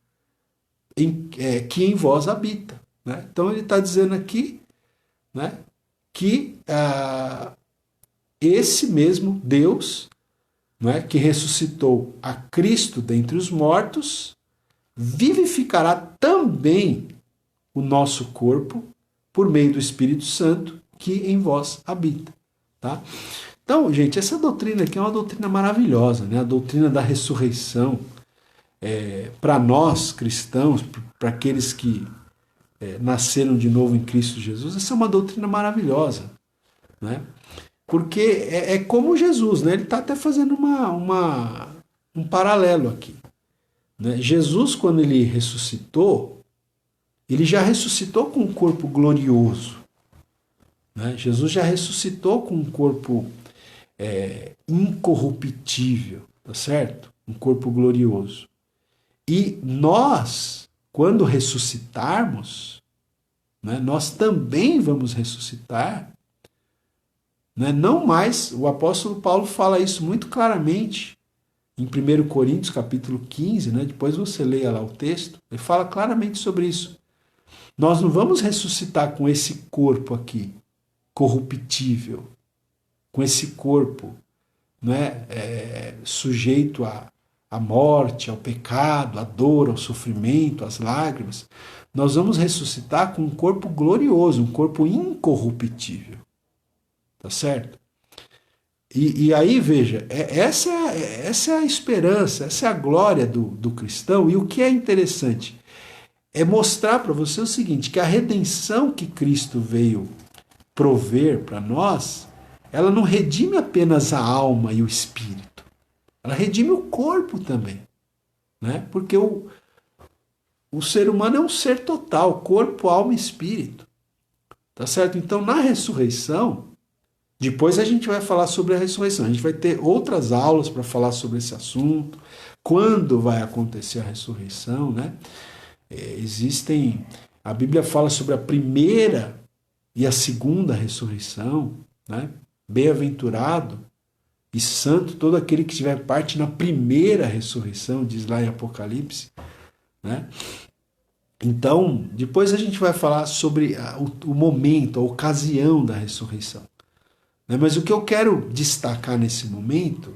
que em vós habita. Né? Então ele está dizendo aqui, né, que esse mesmo Deus, né, que ressuscitou a Cristo dentre os mortos, vivificará também o nosso corpo por meio do Espírito Santo que em vós habita. Tá? Então, gente, essa doutrina aqui é uma doutrina maravilhosa, né? A doutrina da ressurreição. Para nós cristãos, para aqueles que nasceram de novo em Cristo Jesus, essa é uma doutrina maravilhosa. Né? Porque é como Jesus, né? Ele está até fazendo um paralelo aqui. Né? Jesus, quando ele ressuscitou, ele já ressuscitou com um corpo glorioso. Né? Jesus já ressuscitou com um corpo incorruptível, tá certo? Um corpo glorioso. E nós, quando ressuscitarmos, né, nós também vamos ressuscitar. Né? Não mais, o apóstolo Paulo fala isso muito claramente em 1 Coríntios capítulo 15, né? Depois você leia lá o texto, ele fala claramente sobre isso. Nós não vamos ressuscitar com esse corpo aqui, corruptível, com esse corpo, né, sujeito à morte, ao pecado, à dor, ao sofrimento, às lágrimas. Nós vamos ressuscitar com um corpo glorioso, um corpo incorruptível. Tá certo? E aí, veja, essa é a esperança, essa é a glória do cristão. E o que é interessante é mostrar para você o seguinte, que a redenção que Cristo veio prover para nós, ela não redime apenas a alma e o espírito. Ela redime o corpo também. Né? Porque o ser humano é um ser total, corpo, alma e espírito. Tá certo? Então, na ressurreição, depois a gente vai falar sobre a ressurreição. A gente vai ter outras aulas para falar sobre esse assunto. Quando vai acontecer a ressurreição, né? A Bíblia fala sobre a primeira e a segunda ressurreição, né? Bem-aventurado e santo todo aquele que tiver parte na primeira ressurreição, diz lá em Apocalipse, né? Então, depois a gente vai falar sobre o momento, a ocasião da ressurreição. Mas o que eu quero destacar nesse momento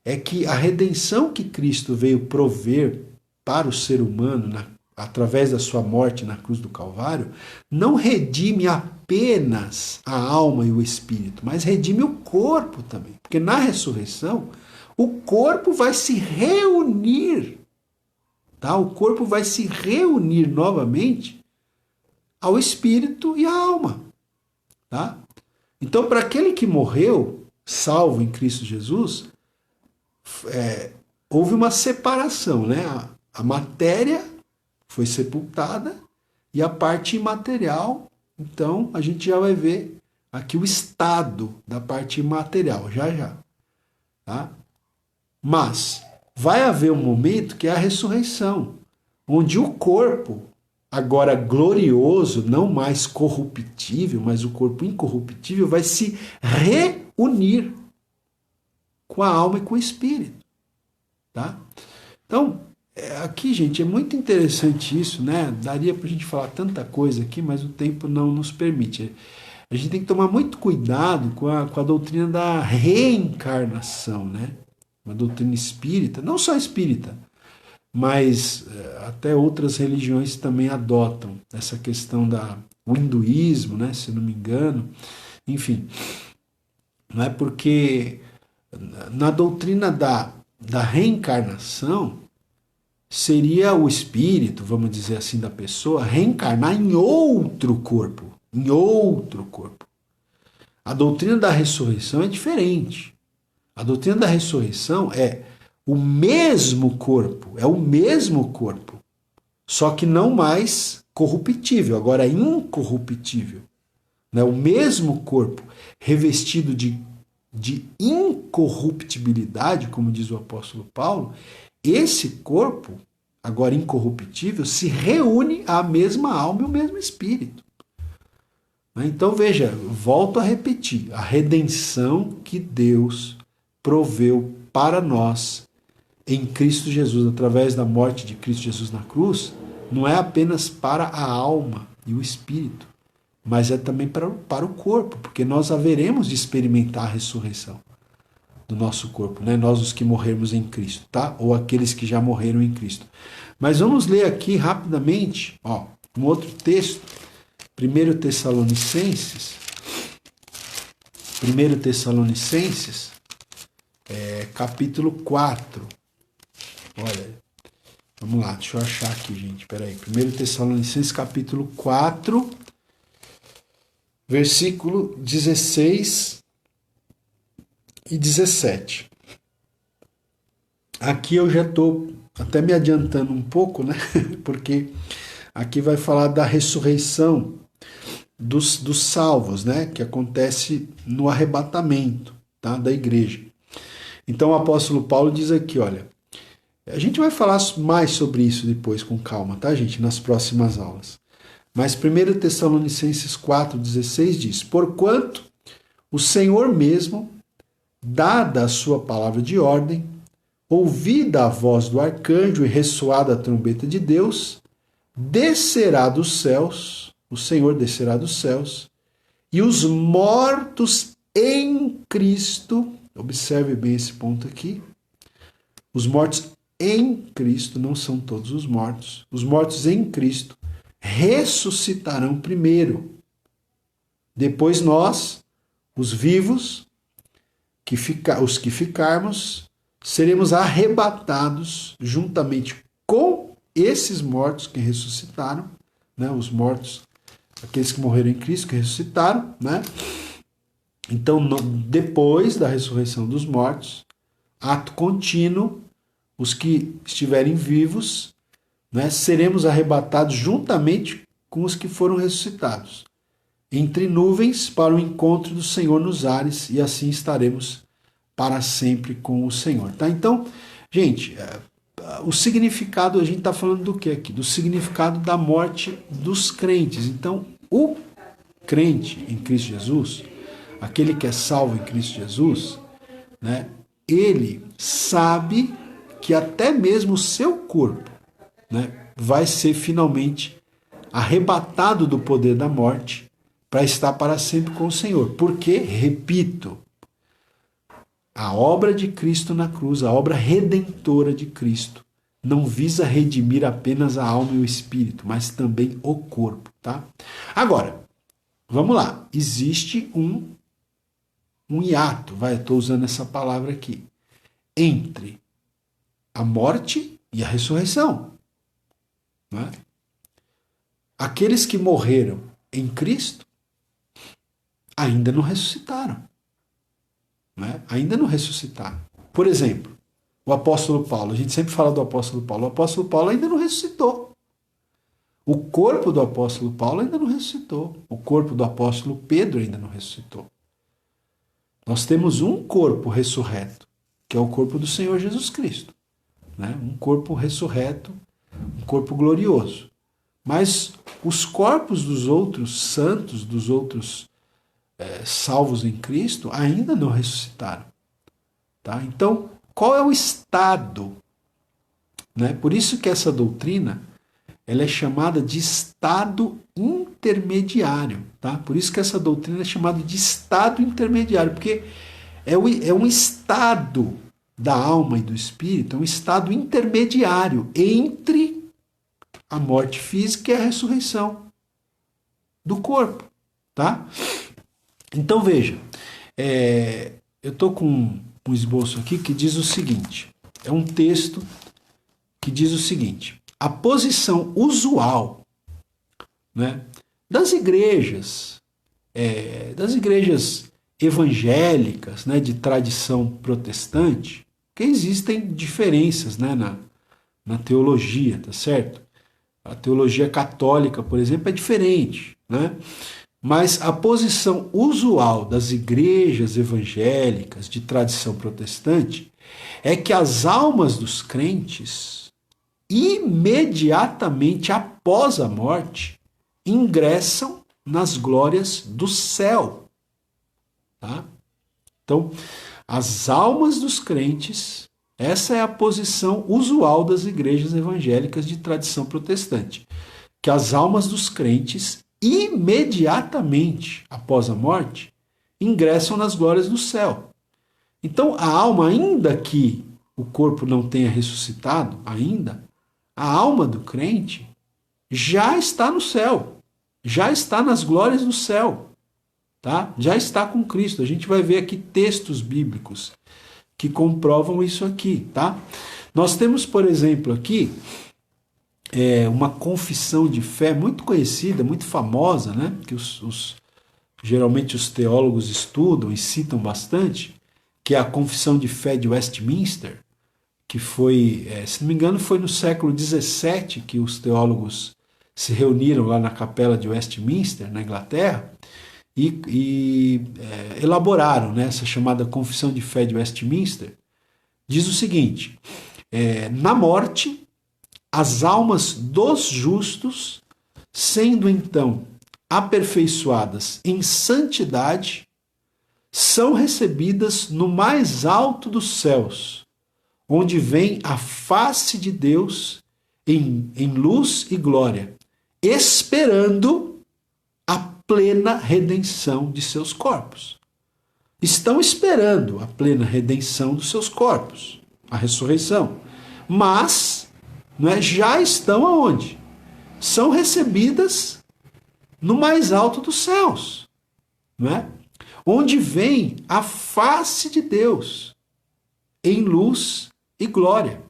é que a redenção que Cristo veio prover para o ser humano através da sua morte na cruz do Calvário não redime apenas a alma e o espírito, mas redime o corpo também. Porque na ressurreição, o corpo vai se reunir, tá? O corpo vai se reunir novamente ao espírito e à alma, tá? Então, para aquele que morreu, salvo em Cristo Jesus, houve uma separação, né? A matéria foi sepultada e a parte imaterial, então a gente já vai ver aqui o estado da parte imaterial, já. Tá? Mas vai haver um momento que é a ressurreição, onde o corpo agora glorioso, não mais corruptível, mas o corpo incorruptível vai se reunir com a alma e com o espírito, tá? Então, aqui, gente, é muito interessante isso, né? Daria para a gente falar tanta coisa aqui, mas o tempo não nos permite. A gente tem que tomar muito cuidado com a doutrina da reencarnação, né? Uma doutrina espírita, não só espírita, mas até outras religiões também adotam essa questão o hinduísmo, né? Se não me engano, enfim, não é porque na doutrina da reencarnação seria o espírito, vamos dizer assim, da pessoa reencarnar em outro corpo, em outro corpo. A doutrina da ressurreição é diferente. A doutrina da ressurreição é o mesmo corpo, só que não mais corruptível, agora incorruptível. Né? O mesmo corpo revestido de incorruptibilidade, como diz o apóstolo Paulo, esse corpo, agora incorruptível, se reúne à mesma alma e o mesmo espírito. Então veja, volto a repetir, a redenção que Deus proveu para nós em Cristo Jesus, através da morte de Cristo Jesus na cruz, não é apenas para a alma e o espírito, mas é também para o corpo, porque nós haveremos de experimentar a ressurreição do nosso corpo, né? Nós os que morrermos em Cristo, tá? Ou aqueles que já morreram em Cristo. Mas vamos ler aqui rapidamente, um outro texto, 1 Tessalonicenses, capítulo 4. Olha, vamos lá, deixa eu achar aqui, gente, peraí. 1 Tessalonicenses, capítulo 4, versículo 16 e 17. Aqui eu já estou até me adiantando um pouco, né? Porque aqui vai falar da ressurreição dos salvos, né? Que acontece no arrebatamento, tá? Da igreja. Então o apóstolo Paulo diz aqui, olha, a gente vai falar mais sobre isso depois com calma, tá, gente? Nas próximas aulas. Mas 1 Tessalonicenses 4,16 diz: porquanto o Senhor mesmo, dada a sua palavra de ordem, ouvida a voz do arcanjo e ressoada a trombeta de Deus, descerá dos céus, o Senhor descerá dos céus, e os mortos em Cristo, observe bem esse ponto aqui, os mortos em Cristo, não são todos os mortos em Cristo ressuscitarão primeiro. Depois nós, os vivos, os que ficarmos, seremos arrebatados juntamente com esses mortos que ressuscitaram, né? Os mortos, aqueles que morreram em Cristo, que ressuscitaram, né? Então, depois da ressurreição dos mortos, ato contínuo, os que estiverem vivos, né, seremos arrebatados juntamente com os que foram ressuscitados, entre nuvens para o encontro do Senhor nos ares, e assim estaremos para sempre com o Senhor. Tá? Então, gente, o significado, a gente está falando do que aqui? Do significado da morte dos crentes. Então, o crente em Cristo Jesus, aquele que é salvo em Cristo Jesus, né, ele sabe que até mesmo o seu corpo, né, vai ser finalmente arrebatado do poder da morte para estar para sempre com o Senhor. Porque, repito, a obra de Cristo na cruz, a obra redentora de Cristo, não visa redimir apenas a alma e o espírito, mas também o corpo, tá? Agora, vamos lá. Existe um hiato, estou usando essa palavra aqui, entre a morte e a ressurreição. Né? Aqueles que morreram em Cristo ainda não ressuscitaram. Né? Ainda não ressuscitaram. Por exemplo, o apóstolo Paulo, a gente sempre fala do apóstolo Paulo, o apóstolo Paulo ainda não ressuscitou. O corpo do apóstolo Paulo ainda não ressuscitou. O corpo do apóstolo Pedro ainda não ressuscitou. Nós temos um corpo ressurreto, que é o corpo do Senhor Jesus Cristo. Né? Um corpo ressurreto, um corpo glorioso. mas os corpos dos outros santos, dos outros salvos em Cristo, ainda não ressuscitaram. Tá? Então, qual é o estado? Né? Por isso que essa doutrina ela é chamada de estado intermediário. Tá? Por isso que essa doutrina é chamada de estado intermediário, porque é um estado da alma e do espírito, é um estado intermediário entre a morte física e a ressurreição do corpo. Tá? Então veja, eu estou com um esboço aqui que diz o seguinte, é um texto que diz o seguinte: a posição usual, né, das igrejas evangélicas, né, de tradição protestante, que existem diferenças, né, na teologia, tá certo? A teologia católica, por exemplo, é diferente, né? Mas a posição usual das igrejas evangélicas de tradição protestante é que as almas dos crentes, imediatamente após a morte, ingressam nas glórias do céu. Tá? Então, as almas dos crentes, essa é a posição usual das igrejas evangélicas de tradição protestante, que as almas dos crentes, imediatamente após a morte, ingressam nas glórias do céu. Então, a alma, ainda que o corpo não tenha ressuscitado, ainda, a alma do crente já está no céu, já está nas glórias do céu, tá? Já está com Cristo. A gente vai ver aqui textos bíblicos que comprovam isso aqui, tá? Nós temos, por exemplo, aqui uma confissão de fé muito conhecida, muito famosa, né? Que geralmente os teólogos estudam e citam bastante, que é a Confissão de Fé de Westminster, que foi, se não me engano, foi no século XVII que os teólogos se reuniram lá na capela de Westminster, na Inglaterra, e elaboraram, né, essa chamada Confissão de Fé de Westminster. Diz o seguinte: na morte, as almas dos justos, sendo então aperfeiçoadas em santidade, são recebidas no mais alto dos céus, onde vem a face de Deus em luz e glória, esperando a plena redenção de seus corpos. Estão esperando a plena redenção dos seus corpos, a ressurreição. Mas já estão aonde? São recebidas no mais alto dos céus, não é? Onde vem a face de Deus em luz e glória,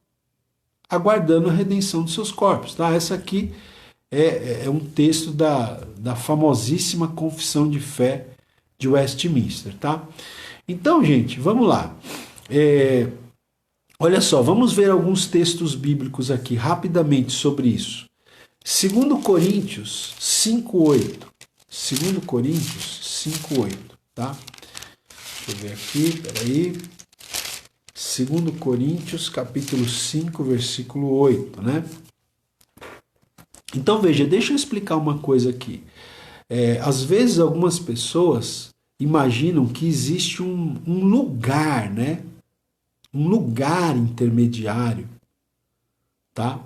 aguardando a redenção dos seus corpos. Tá? Essa aqui é um texto da famosíssima Confissão de Fé de Westminster. Tá? Então, gente, vamos lá. Olha só, vamos ver alguns textos bíblicos aqui rapidamente sobre isso. 2 Coríntios 5:8. 2 Coríntios 5:8, tá? Deixa eu ver aqui, peraí. 2 Coríntios, capítulo 5, versículo 8, né? Então, veja, deixa eu explicar uma coisa aqui. Às vezes, algumas pessoas imaginam que existe um lugar, né? Um lugar intermediário, tá?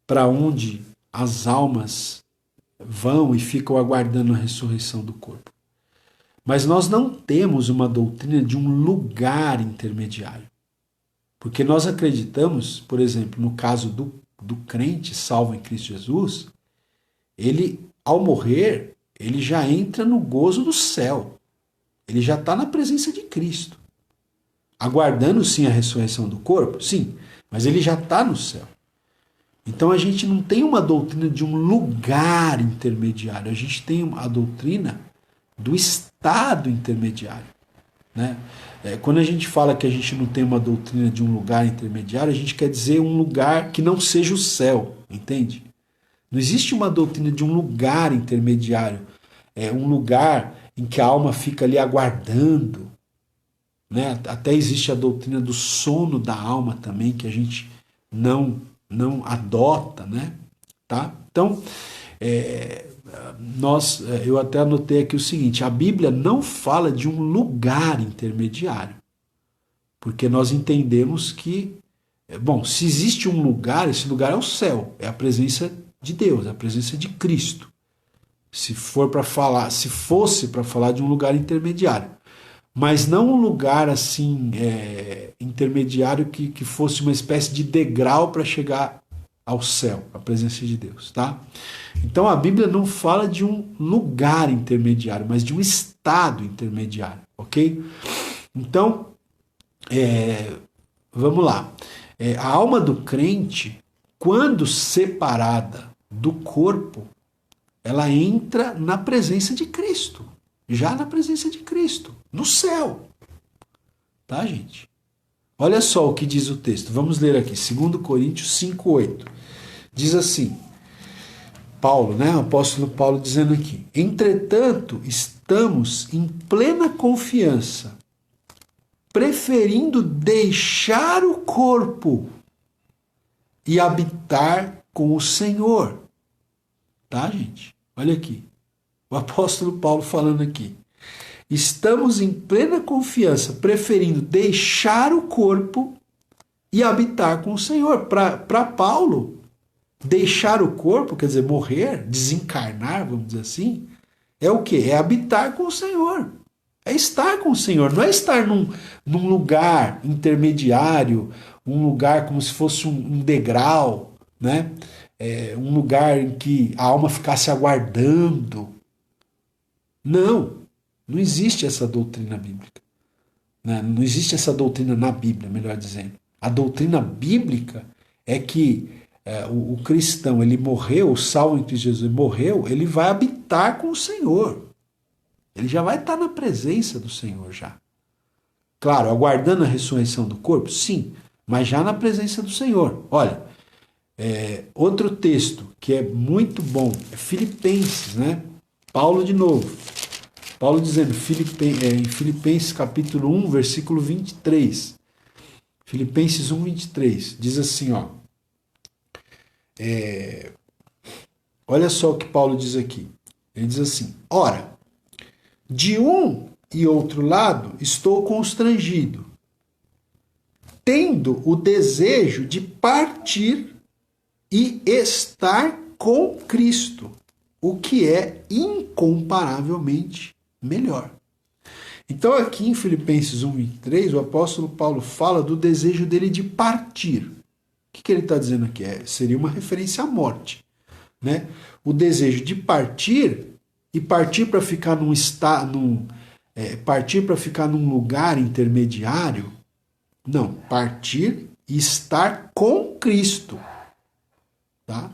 Para onde as almas vão e ficam aguardando a ressurreição do corpo. Mas nós não temos uma doutrina de um lugar intermediário. Porque nós acreditamos, por exemplo, no caso do crente salvo em Cristo Jesus, ele, ao morrer, ele já entra no gozo do céu. Ele já está na presença de Cristo. Aguardando, sim, a ressurreição do corpo? Sim, mas ele já está no céu. Então a gente não tem uma doutrina de um lugar intermediário, a gente tem a doutrina do estado intermediário. Né? Quando a gente fala que a gente não tem uma doutrina de um lugar intermediário, a gente quer dizer um lugar que não seja o céu, entende? Não existe uma doutrina de um lugar intermediário, um lugar em que a alma fica ali aguardando. Né? Até existe a doutrina do sono da alma também, que a gente não adota, né? tá? Então, eu até anotei aqui o seguinte: a Bíblia não fala de um lugar intermediário, porque nós entendemos que, bom, se existe um lugar, esse lugar é o céu, é a presença de Deus, é a presença de Cristo. Se fosse para falar de um lugar intermediário, mas não um lugar assim intermediário que fosse uma espécie de degrau para chegar ao céu, a presença de Deus, tá? Então a Bíblia não fala de um lugar intermediário, mas de um estado intermediário, ok? Então, vamos lá. A alma do crente, quando separada do corpo, ela entra na presença de Cristo, já na presença de Cristo, no céu, tá, gente? Olha só o que diz o texto. Vamos ler aqui, 2 Coríntios 5:8. Diz assim, Paulo, né, o apóstolo Paulo dizendo aqui: entretanto, estamos em plena confiança, preferindo deixar o corpo e habitar com o Senhor. Tá, gente? Olha aqui. O apóstolo Paulo falando aqui. Estamos em plena confiança, preferindo deixar o corpo e habitar com o Senhor. Para Paulo, deixar o corpo, quer dizer, morrer, desencarnar, vamos dizer assim, é o quê? É habitar com o Senhor. É estar com o Senhor. Não é estar num lugar intermediário, um lugar como se fosse um degrau, né? Um lugar em que a alma ficasse aguardando. Não existe essa doutrina bíblica. Né? Não existe essa doutrina na Bíblia, melhor dizendo. A doutrina bíblica é que o cristão, ele morreu, o salvo em Cristo Jesus morreu, ele vai habitar com o Senhor. Ele já vai estar na presença do Senhor já. Claro, aguardando a ressurreição do corpo, sim, mas já na presença do Senhor. Olha, outro texto que é muito bom é Filipenses, né? Paulo de novo. Paulo dizendo em Filipenses capítulo 1, versículo 23. Filipenses 1, 23. Diz assim, ó. Olha só o que Paulo diz aqui. Ele diz assim: ora, de um e outro lado estou constrangido, tendo o desejo de partir e estar com Cristo, o que é incomparavelmente melhor. Então aqui em Filipenses 1:23, o apóstolo Paulo fala do desejo dele de partir. O que ele está dizendo aqui? Seria uma referência à morte, né? O desejo de partir e partir para ficar partir para ficar num lugar intermediário. Não, partir e estar com Cristo, tá?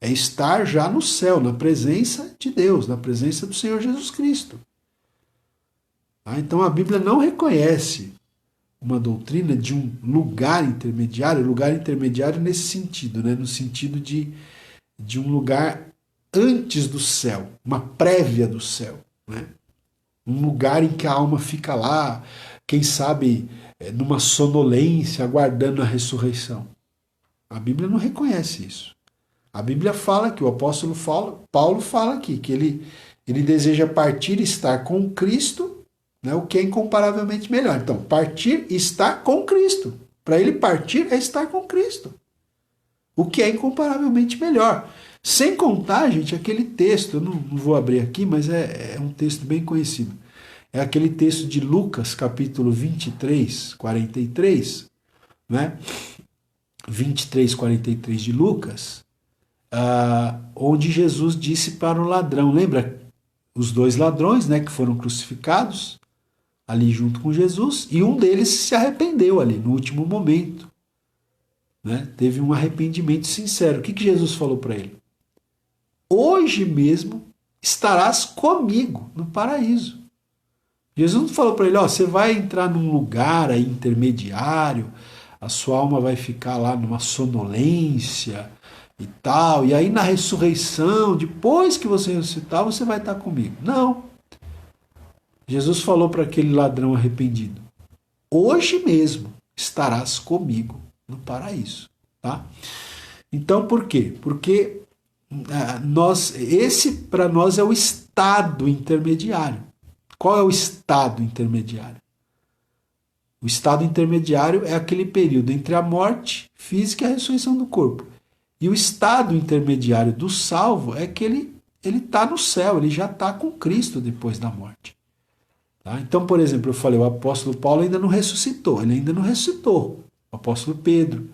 É estar já no céu, na presença de Deus, na presença do Senhor Jesus Cristo. Tá? Então a Bíblia não reconhece uma doutrina de um lugar intermediário nesse sentido, né? No sentido de um lugar antes do céu, uma prévia do céu, né? Um lugar em que a alma fica lá, quem sabe numa sonolência, aguardando a ressurreição. A Bíblia não reconhece isso. A Bíblia fala que o apóstolo Paulo fala aqui que ele deseja partir e estar com Cristo, né, o que é incomparavelmente melhor. Então, partir e estar com Cristo. Para ele partir é estar com Cristo, o que é incomparavelmente melhor. Sem contar, gente, aquele texto, eu não vou abrir aqui, mas é um texto bem conhecido. É aquele texto de Lucas, capítulo 23, 43, né? 23, 43 de Lucas, onde Jesus disse para o ladrão, lembra? Os dois ladrões, né, que foram crucificados ali junto com Jesus, e um deles se arrependeu ali no último momento, né? Teve um arrependimento sincero. O que Jesus falou para ele? Hoje mesmo estarás comigo no paraíso. Jesus não falou para ele, você vai entrar num lugar aí intermediário, a sua alma vai ficar lá numa sonolência e tal, e aí na ressurreição, depois que você ressuscitar, você vai estar comigo. Não. Jesus falou para aquele ladrão arrependido, hoje mesmo estarás comigo no paraíso. Tá? Então, por quê? Porque esse para nós é o estado intermediário. Qual é o estado intermediário? O estado intermediário é aquele período entre a morte física e a ressurreição do corpo. E o estado intermediário do salvo é que ele está no céu, ele já está com Cristo depois da morte. Tá? Então, por exemplo, eu falei, o apóstolo Paulo ainda não ressuscitou, ele ainda não ressuscitou. O apóstolo Pedro,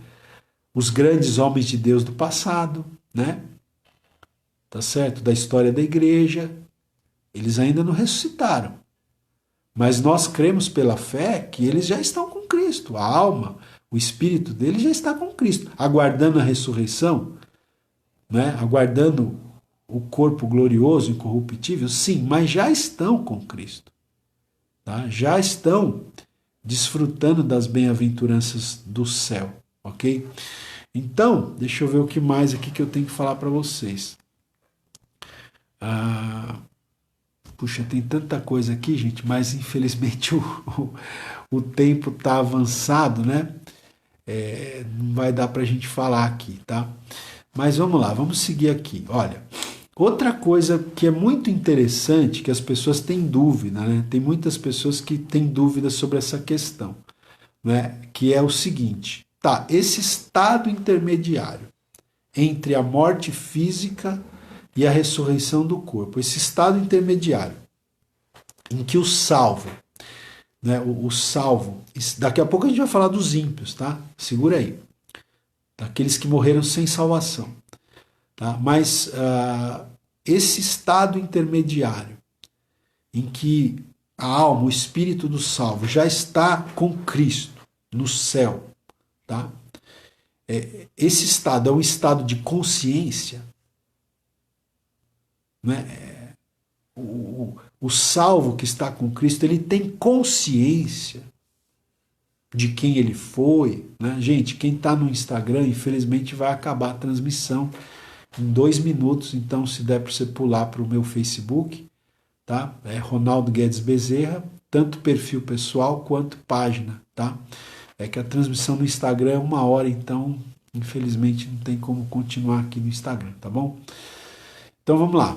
os grandes homens de Deus do passado, né? Tá certo? Da história da igreja, eles ainda não ressuscitaram. Mas nós cremos pela fé que eles já estão com Cristo. A alma, o espírito deles já está com Cristo, aguardando a ressurreição, né? Aguardando o corpo glorioso, incorruptível, sim, mas já estão com Cristo. Tá? Já estão desfrutando das bem-aventuranças do céu, ok? Então, deixa eu ver o que mais aqui que eu tenho que falar para vocês. Puxa, tem tanta coisa aqui, gente, mas infelizmente o tempo está avançado, né? Não vai dar para a gente falar aqui, tá? Mas vamos lá, vamos seguir aqui. Olha, outra coisa que é muito interessante, que as pessoas têm dúvida, né? Tem muitas pessoas que têm dúvida sobre essa questão, né? Que é o seguinte, tá? Esse estado intermediário entre a morte física e a ressurreição do corpo, esse estado intermediário em que o salvo, né? O salvo, daqui a pouco a gente vai falar dos ímpios, tá? Segura aí, daqueles que morreram sem salvação. Tá? Mas esse estado intermediário em que a alma, o espírito do salvo já está com Cristo no céu, tá? Esse estado é um estado de consciência, né? O salvo que está com Cristo, ele tem consciência de quem ele foi, né? Gente, quem está no Instagram, infelizmente vai acabar a transmissão em 2 minutos, então se der para você pular para o meu Facebook, tá? É Ronaldo Guedes Bezerra, tanto perfil pessoal quanto página, tá? É que a transmissão no Instagram é 1 hora, então infelizmente não tem como continuar aqui no Instagram, tá bom? Então vamos lá.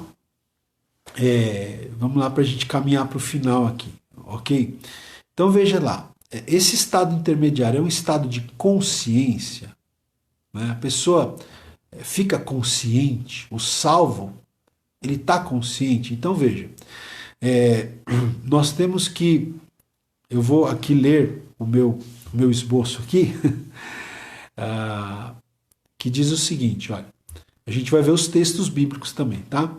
Vamos lá para a gente caminhar para o final aqui, ok? Então veja lá, esse estado intermediário é um estado de consciência, né? A pessoa fica consciente, o salvo, ele está consciente. Então veja, nós temos que, eu vou aqui ler o meu esboço aqui, que diz o seguinte, olha, a gente vai ver os textos bíblicos também, tá?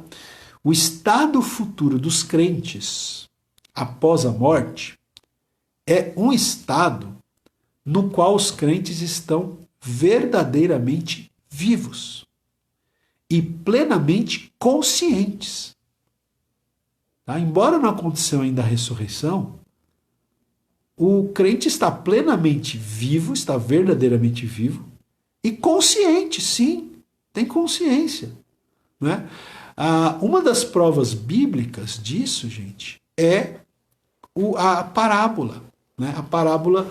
O estado futuro dos crentes após a morte é um estado no qual os crentes estão verdadeiramente vivos e plenamente conscientes. Tá? Embora não aconteceu ainda a ressurreição, o crente está plenamente vivo, está verdadeiramente vivo e consciente, sim, tem consciência. Né? Uma das provas bíblicas disso, gente, é a parábola, né? A parábola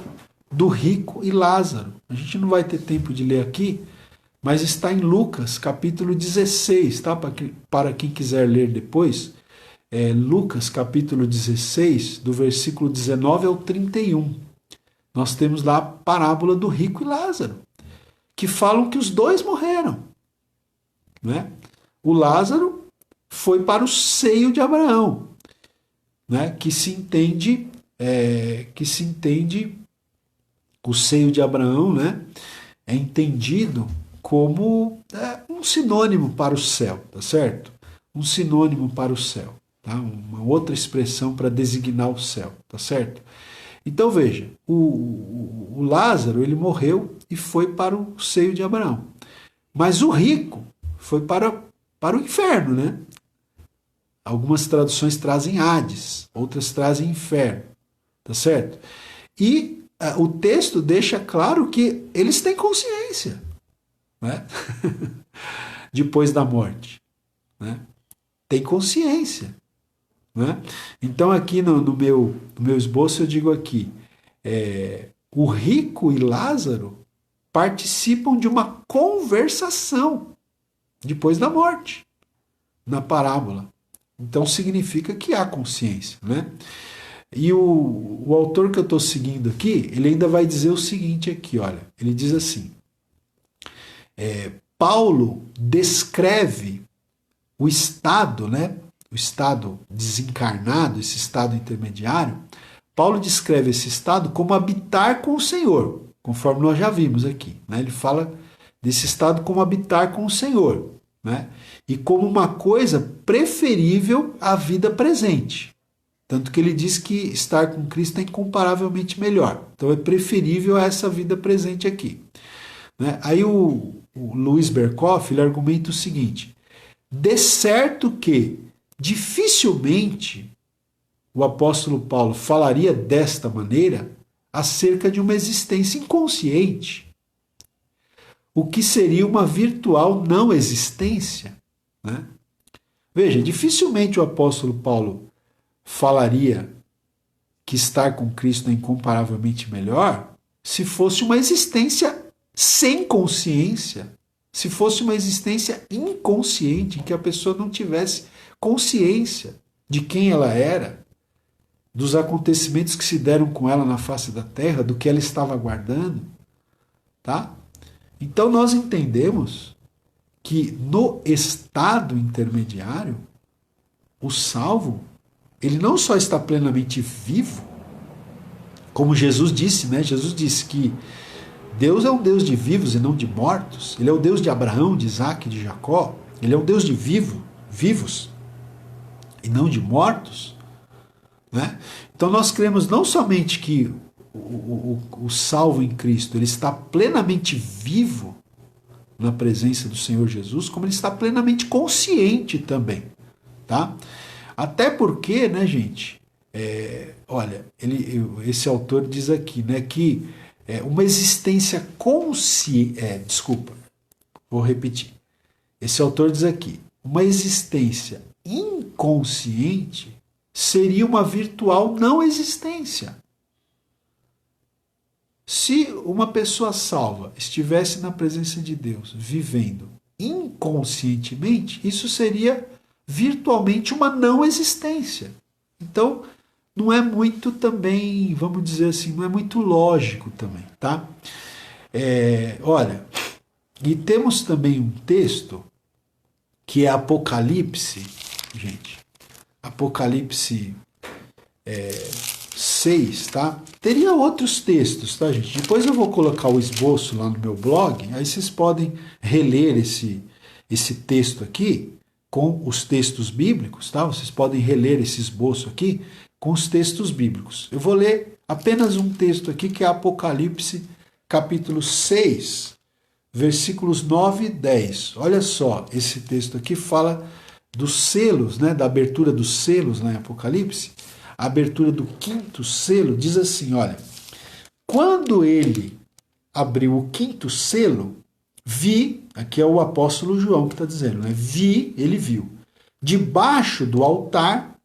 do rico e Lázaro. A gente não vai ter tempo de ler aqui, mas está em Lucas, capítulo 16, tá? Para quem quiser ler depois, Lucas, capítulo 16, do versículo 19 ao 31. Nós temos lá a parábola do rico e Lázaro, que falam que os dois morreram, né? O Lázaro foi para o seio de Abraão, né? Que se entende o seio de Abraão, né? É entendido como um sinônimo para o céu, tá certo? Um sinônimo para o céu, tá? Uma outra expressão para designar o céu, tá certo? Então veja, o Lázaro, ele morreu e foi para o seio de Abraão. Mas o rico foi para o inferno, né? Algumas traduções trazem Hades, outras trazem inferno, tá certo? E o texto deixa claro que eles têm consciência, né? Depois da morte, né? Tem consciência, né? Então aqui no meu esboço eu digo aqui, o rico e Lázaro participam de uma conversação depois da morte, na parábola. Então significa que há consciência, né? E o autor que eu estou seguindo aqui, ele ainda vai dizer o seguinte aqui, olha, ele diz assim, Paulo descreve o estado, né? O estado desencarnado, esse estado intermediário, Paulo descreve esse estado como habitar com o Senhor, conforme nós já vimos aqui, né? Ele fala desse estado como habitar com o Senhor, né? E como uma coisa preferível à vida presente. Tanto que ele diz que estar com Cristo é incomparavelmente melhor. Então é preferível a essa vida presente aqui, né? Aí o Luiz Berkoff, ele argumenta o seguinte, de certo que dificilmente o apóstolo Paulo falaria desta maneira acerca de uma existência inconsciente, o que seria uma virtual não existência, né? Veja, dificilmente o apóstolo Paulo falaria que estar com Cristo é incomparavelmente melhor se fosse uma existência sem consciência, se fosse uma existência inconsciente, em que a pessoa não tivesse consciência de quem ela era, dos acontecimentos que se deram com ela na face da terra, do que ela estava aguardando, tá? Então nós entendemos que no estado intermediário, o salvo, ele não só está plenamente vivo, como Jesus disse, né? Jesus disse que Deus é um Deus de vivos e não de mortos. Ele é o Deus de Abraão, de Isaac e de Jacó. Ele é um Deus de vivos e não de mortos, né? Então nós cremos não somente que o salvo em Cristo ele está plenamente vivo na presença do Senhor Jesus, como ele está plenamente consciente também, tá? Até porque, né, gente, olha, esse autor diz aqui, né, que uma existência consciente, desculpa, vou repetir. Esse autor diz aqui, uma existência inconsciente seria uma virtual não existência. Se uma pessoa salva estivesse na presença de Deus, vivendo inconscientemente, isso seria virtualmente uma não existência. Então, não é muito também, vamos dizer assim, não é muito lógico também, tá? Olha, e temos também um texto que é Apocalipse, gente, Apocalipse 6, tá? Teria outros textos, tá, gente? Depois eu vou colocar o esboço lá no meu blog, aí vocês podem reler esse texto aqui com os textos bíblicos, tá? Vocês podem reler esse esboço aqui com os textos bíblicos. Eu vou ler apenas um texto aqui, que é Apocalipse, capítulo 6, versículos 9 e 10. Olha só, esse texto aqui fala dos selos, né, da abertura dos selos lá em Apocalipse. A abertura do 5º selo diz assim, olha, quando ele abriu o 5º selo, vi, aqui é o apóstolo João que está dizendo, né? Ele viu, debaixo do altar,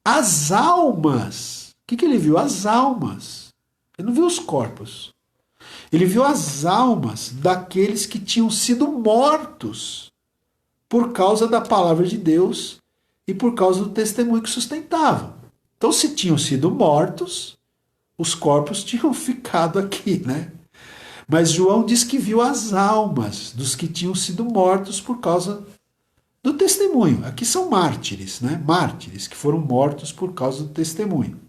as almas. O que ele viu? As almas. Ele não viu os corpos. Ele viu as almas daqueles que tinham sido mortos por causa da palavra de Deus e por causa do testemunho que sustentavam. Então, se tinham sido mortos, os corpos tinham ficado aqui, né? Mas João diz que viu as almas dos que tinham sido mortos por causa do testemunho. Aqui são mártires, né? Mártires que foram mortos por causa do testemunho.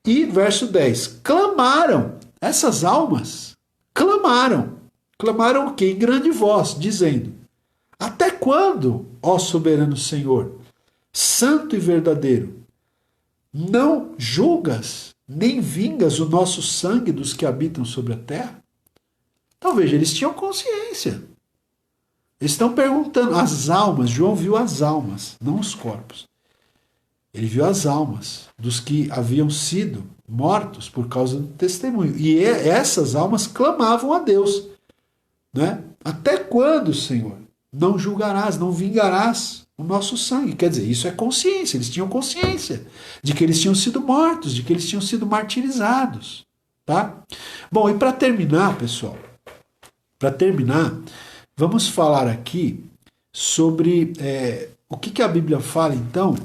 E verso 10, clamaram, essas almas clamaram. Clamaram o quê? Em grande voz, dizendo, até quando, ó soberano Senhor, santo e verdadeiro, não julgas, nem vingas o nosso sangue dos que habitam sobre a terra? Então veja, eles tinham consciência. Eles estão perguntando, as almas, João viu as almas, não os corpos. Ele viu as almas dos que haviam sido mortos por causa do testemunho. E essas almas clamavam a Deus, né? Até quando, Senhor, não julgarás, não vingarás o nosso sangue? Quer dizer, isso é consciência. Eles tinham consciência de que eles tinham sido mortos, de que eles tinham sido martirizados, tá? Bom, e para terminar, pessoal, Para terminar, vamos falar aqui sobre o que a Bíblia fala, então,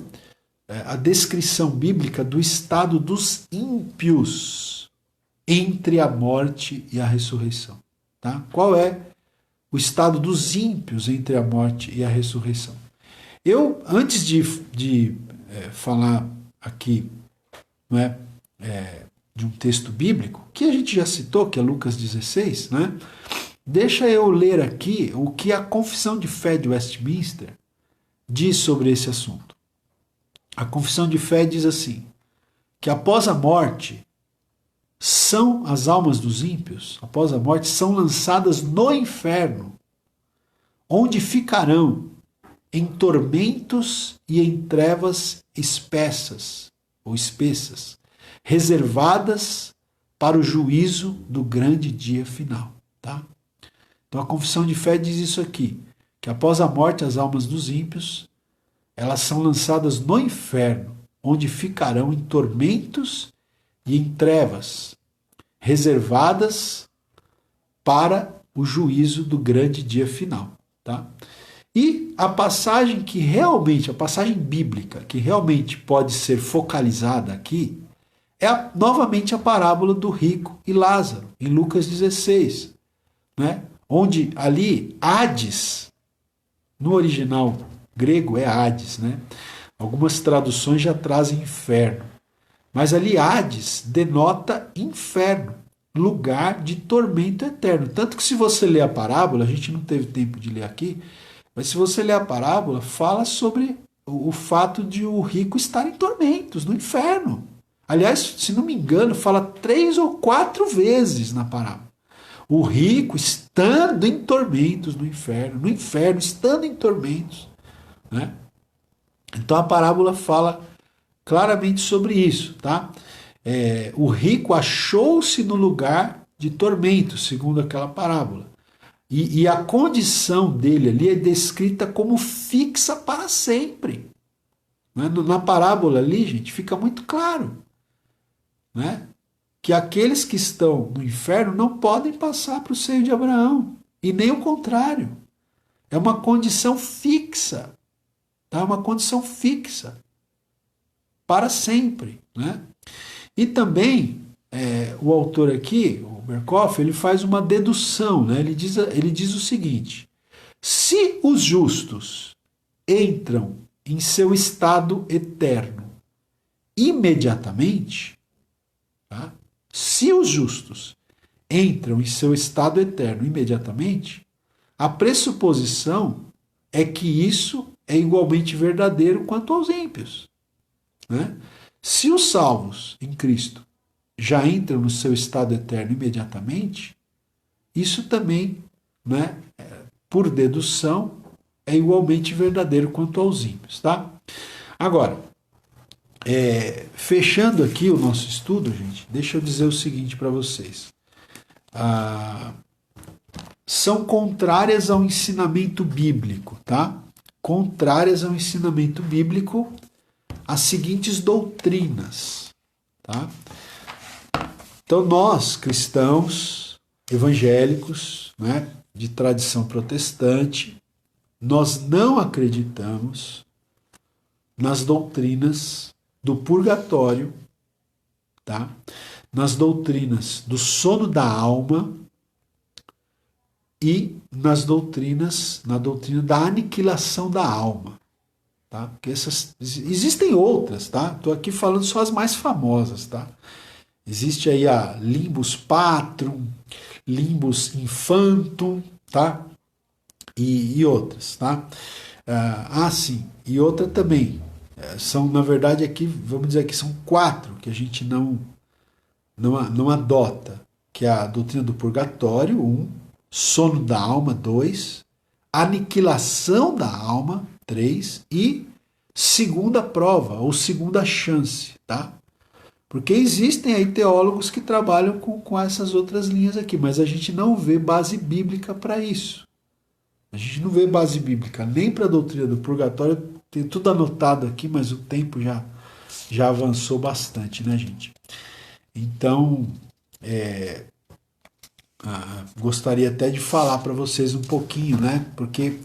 a descrição bíblica do estado dos ímpios entre a morte e a ressurreição. Tá? Qual é o estado dos ímpios entre a morte e a ressurreição? Eu, antes de falar aqui, não é, de um texto bíblico, que a gente já citou, que é Lucas 16, né? Deixa eu ler aqui o que a Confissão de Fé de Westminster diz sobre esse assunto. A Confissão de Fé diz assim, que após a morte, as almas dos ímpios, após a morte, são lançadas no inferno, onde ficarão em tormentos e em trevas espessas, reservadas para o juízo do grande dia final. Tá? Então a Confissão de Fé diz isso aqui, que após a morte as almas dos ímpios, elas são lançadas no inferno, onde ficarão em tormentos e em trevas, reservadas para o juízo do grande dia final. Tá? E a passagem a passagem bíblica, que realmente pode ser focalizada aqui, é novamente a parábola do rico e Lázaro, em Lucas 16, né? Onde ali Hades, no original grego é Hades, né? Algumas traduções já trazem inferno, mas ali Hades denota inferno, lugar de tormento eterno. Tanto que se você ler a parábola, a gente não teve tempo de ler aqui, mas se você ler a parábola, fala sobre o fato de o rico estar em tormentos, no inferno. Aliás, se não me engano, fala 3 ou 4 vezes na parábola. O rico estando em tormentos no inferno estando em tormentos. Né? Então a parábola fala claramente sobre isso. Tá? O rico achou-se no lugar de tormento, segundo aquela parábola. E a condição dele ali é descrita como fixa para sempre. Né? Na parábola ali, gente, fica muito claro, né? Que aqueles que estão no inferno não podem passar para o seio de Abraão. E nem o contrário. É uma condição fixa. Tá? Uma condição fixa. Para sempre. Né? E também, o autor aqui, o Berkhoff, ele faz uma dedução. Né? Ele diz o seguinte: se os justos entram em seu estado eterno imediatamente, tá? Se os justos entram em seu estado eterno imediatamente, a pressuposição é que isso é igualmente verdadeiro quanto aos ímpios. Né? Se os salvos em Cristo já entram no seu estado eterno imediatamente, isso também, né, por dedução, é igualmente verdadeiro quanto aos ímpios. Tá? Agora, fechando aqui o nosso estudo, gente, deixa eu dizer o seguinte para vocês. São contrárias ao ensinamento bíblico, tá? Contrárias ao ensinamento bíblico as seguintes doutrinas, tá? Então nós, cristãos, evangélicos, né, de tradição protestante, nós não acreditamos nas doutrinas do purgatório, tá? Nas doutrinas do sono da alma e na doutrina da aniquilação da alma. Tá? Porque existem outras, tá? Estou aqui falando só as mais famosas, tá? Existe aí a Limbus Patrum, Limbus Infantum, tá? E outras, tá? Sim, e outra também. São, na verdade, aqui, vamos dizer que são 4 que a gente não adota, que é a doutrina do purgatório, 1, sono da alma, 2, aniquilação da alma, 3, e segunda prova, ou segunda chance, tá? Porque existem aí teólogos que trabalham com essas outras linhas aqui, mas a gente não vê base bíblica para isso. A gente não vê base bíblica nem para a doutrina do purgatório. Tem tudo anotado aqui, mas o tempo já avançou bastante, né, gente? Então, gostaria até de falar para vocês um pouquinho, né? Porque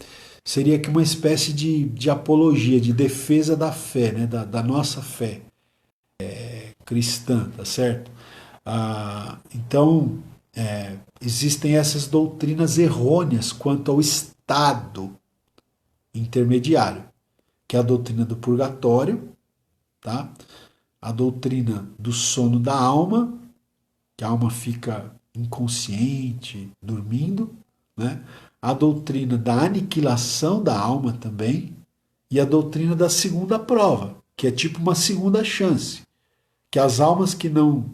seria aqui uma espécie de apologia, de defesa da fé, né? Da nossa fé cristã, tá certo? Então, existem essas doutrinas errôneas quanto ao estado intermediário, que é a doutrina do purgatório, tá? A doutrina do sono da alma, que a alma fica inconsciente, dormindo, né? A doutrina da aniquilação da alma também, e a doutrina da segunda prova, que é tipo uma segunda chance, que as almas que não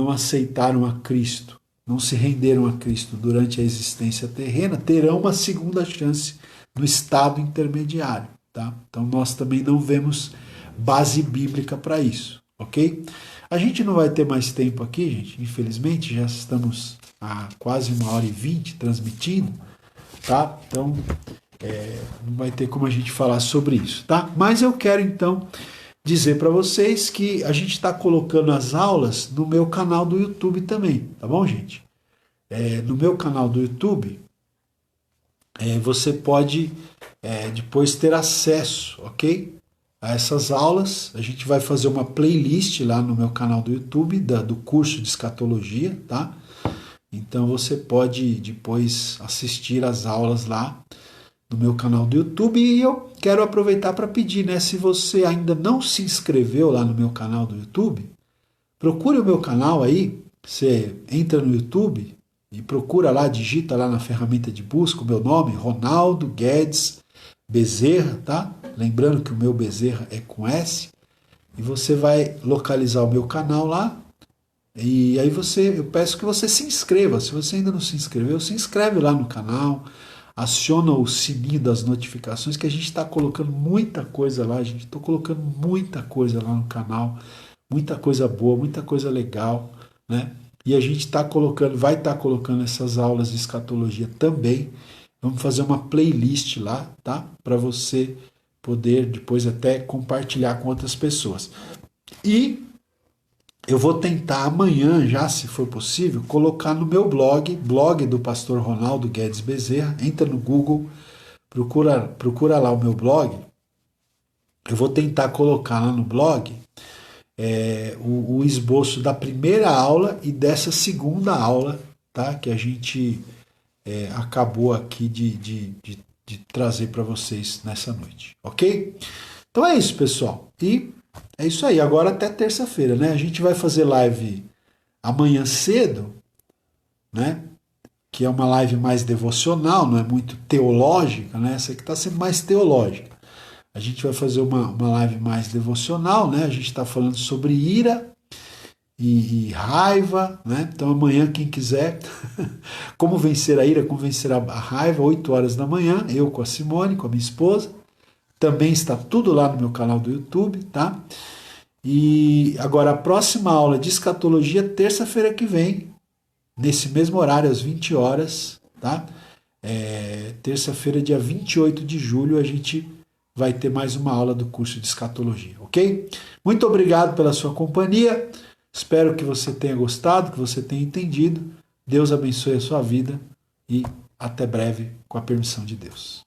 aceitaram a Cristo, não se renderam a Cristo durante a existência terrena, terão uma segunda chance no estado intermediário, tá? Então nós também não vemos base bíblica para isso, ok? A gente não vai ter mais tempo aqui, gente, infelizmente, já estamos há quase 1h20 transmitindo, tá? Então, não vai ter como a gente falar sobre isso, tá? Mas eu quero, então, dizer para vocês que a gente está colocando as aulas no meu canal do YouTube também, tá bom, gente? No meu canal do YouTube, você pode depois ter acesso, ok? A essas aulas. A gente vai fazer uma playlist lá no meu canal do YouTube do curso de escatologia, tá? Então você pode depois assistir as aulas lá no meu canal do YouTube. E eu quero aproveitar para pedir, né? Se você ainda não se inscreveu lá no meu canal do YouTube, procure o meu canal aí. Você entra no YouTube e procura lá, digita lá na ferramenta de busca o meu nome, Ronaldo Guedes Bezerra, tá? Lembrando que o meu Bezerra é com S. E você vai localizar o meu canal lá. E aí eu peço que você se inscreva. Se você ainda não se inscreveu, se inscreve lá no canal. Aciona o sininho das notificações, que a gente está colocando muita coisa lá. A gente está colocando muita coisa lá no canal. Muita coisa boa, muita coisa legal, né? E a gente vai estar colocando essas aulas de escatologia também. Vamos fazer uma playlist lá, tá? Para você poder depois até compartilhar com outras pessoas. E eu vou tentar amanhã, já se for possível, colocar no meu blog do pastor Ronaldo Guedes Bezerra. Entra no Google, procura lá o meu blog. Eu vou tentar colocar lá no blog o esboço da primeira aula e dessa segunda aula, tá? Que a gente acabou aqui de trazer para vocês nessa noite, ok? Então é isso, pessoal. E é isso aí. Agora até terça-feira, né? A gente vai fazer live amanhã cedo, né? Que é uma live mais devocional, não é muito teológica, né? Essa aqui está sendo mais teológica. A gente vai fazer uma live mais devocional, né? A gente está falando sobre ira e raiva, né? Então amanhã, quem quiser, como vencer a ira, como vencer a raiva, 8h da manhã, eu com a Simone, com a minha esposa. Também está tudo lá no meu canal do YouTube, tá? E agora a próxima aula de escatologia, terça-feira que vem, nesse mesmo horário, às 20h, tá? Terça-feira, dia 28 de julho, a gente vai ter mais uma aula do curso de escatologia, ok? Muito obrigado pela sua companhia. Espero que você tenha gostado, que você tenha entendido. Deus abençoe a sua vida e até breve, com a permissão de Deus.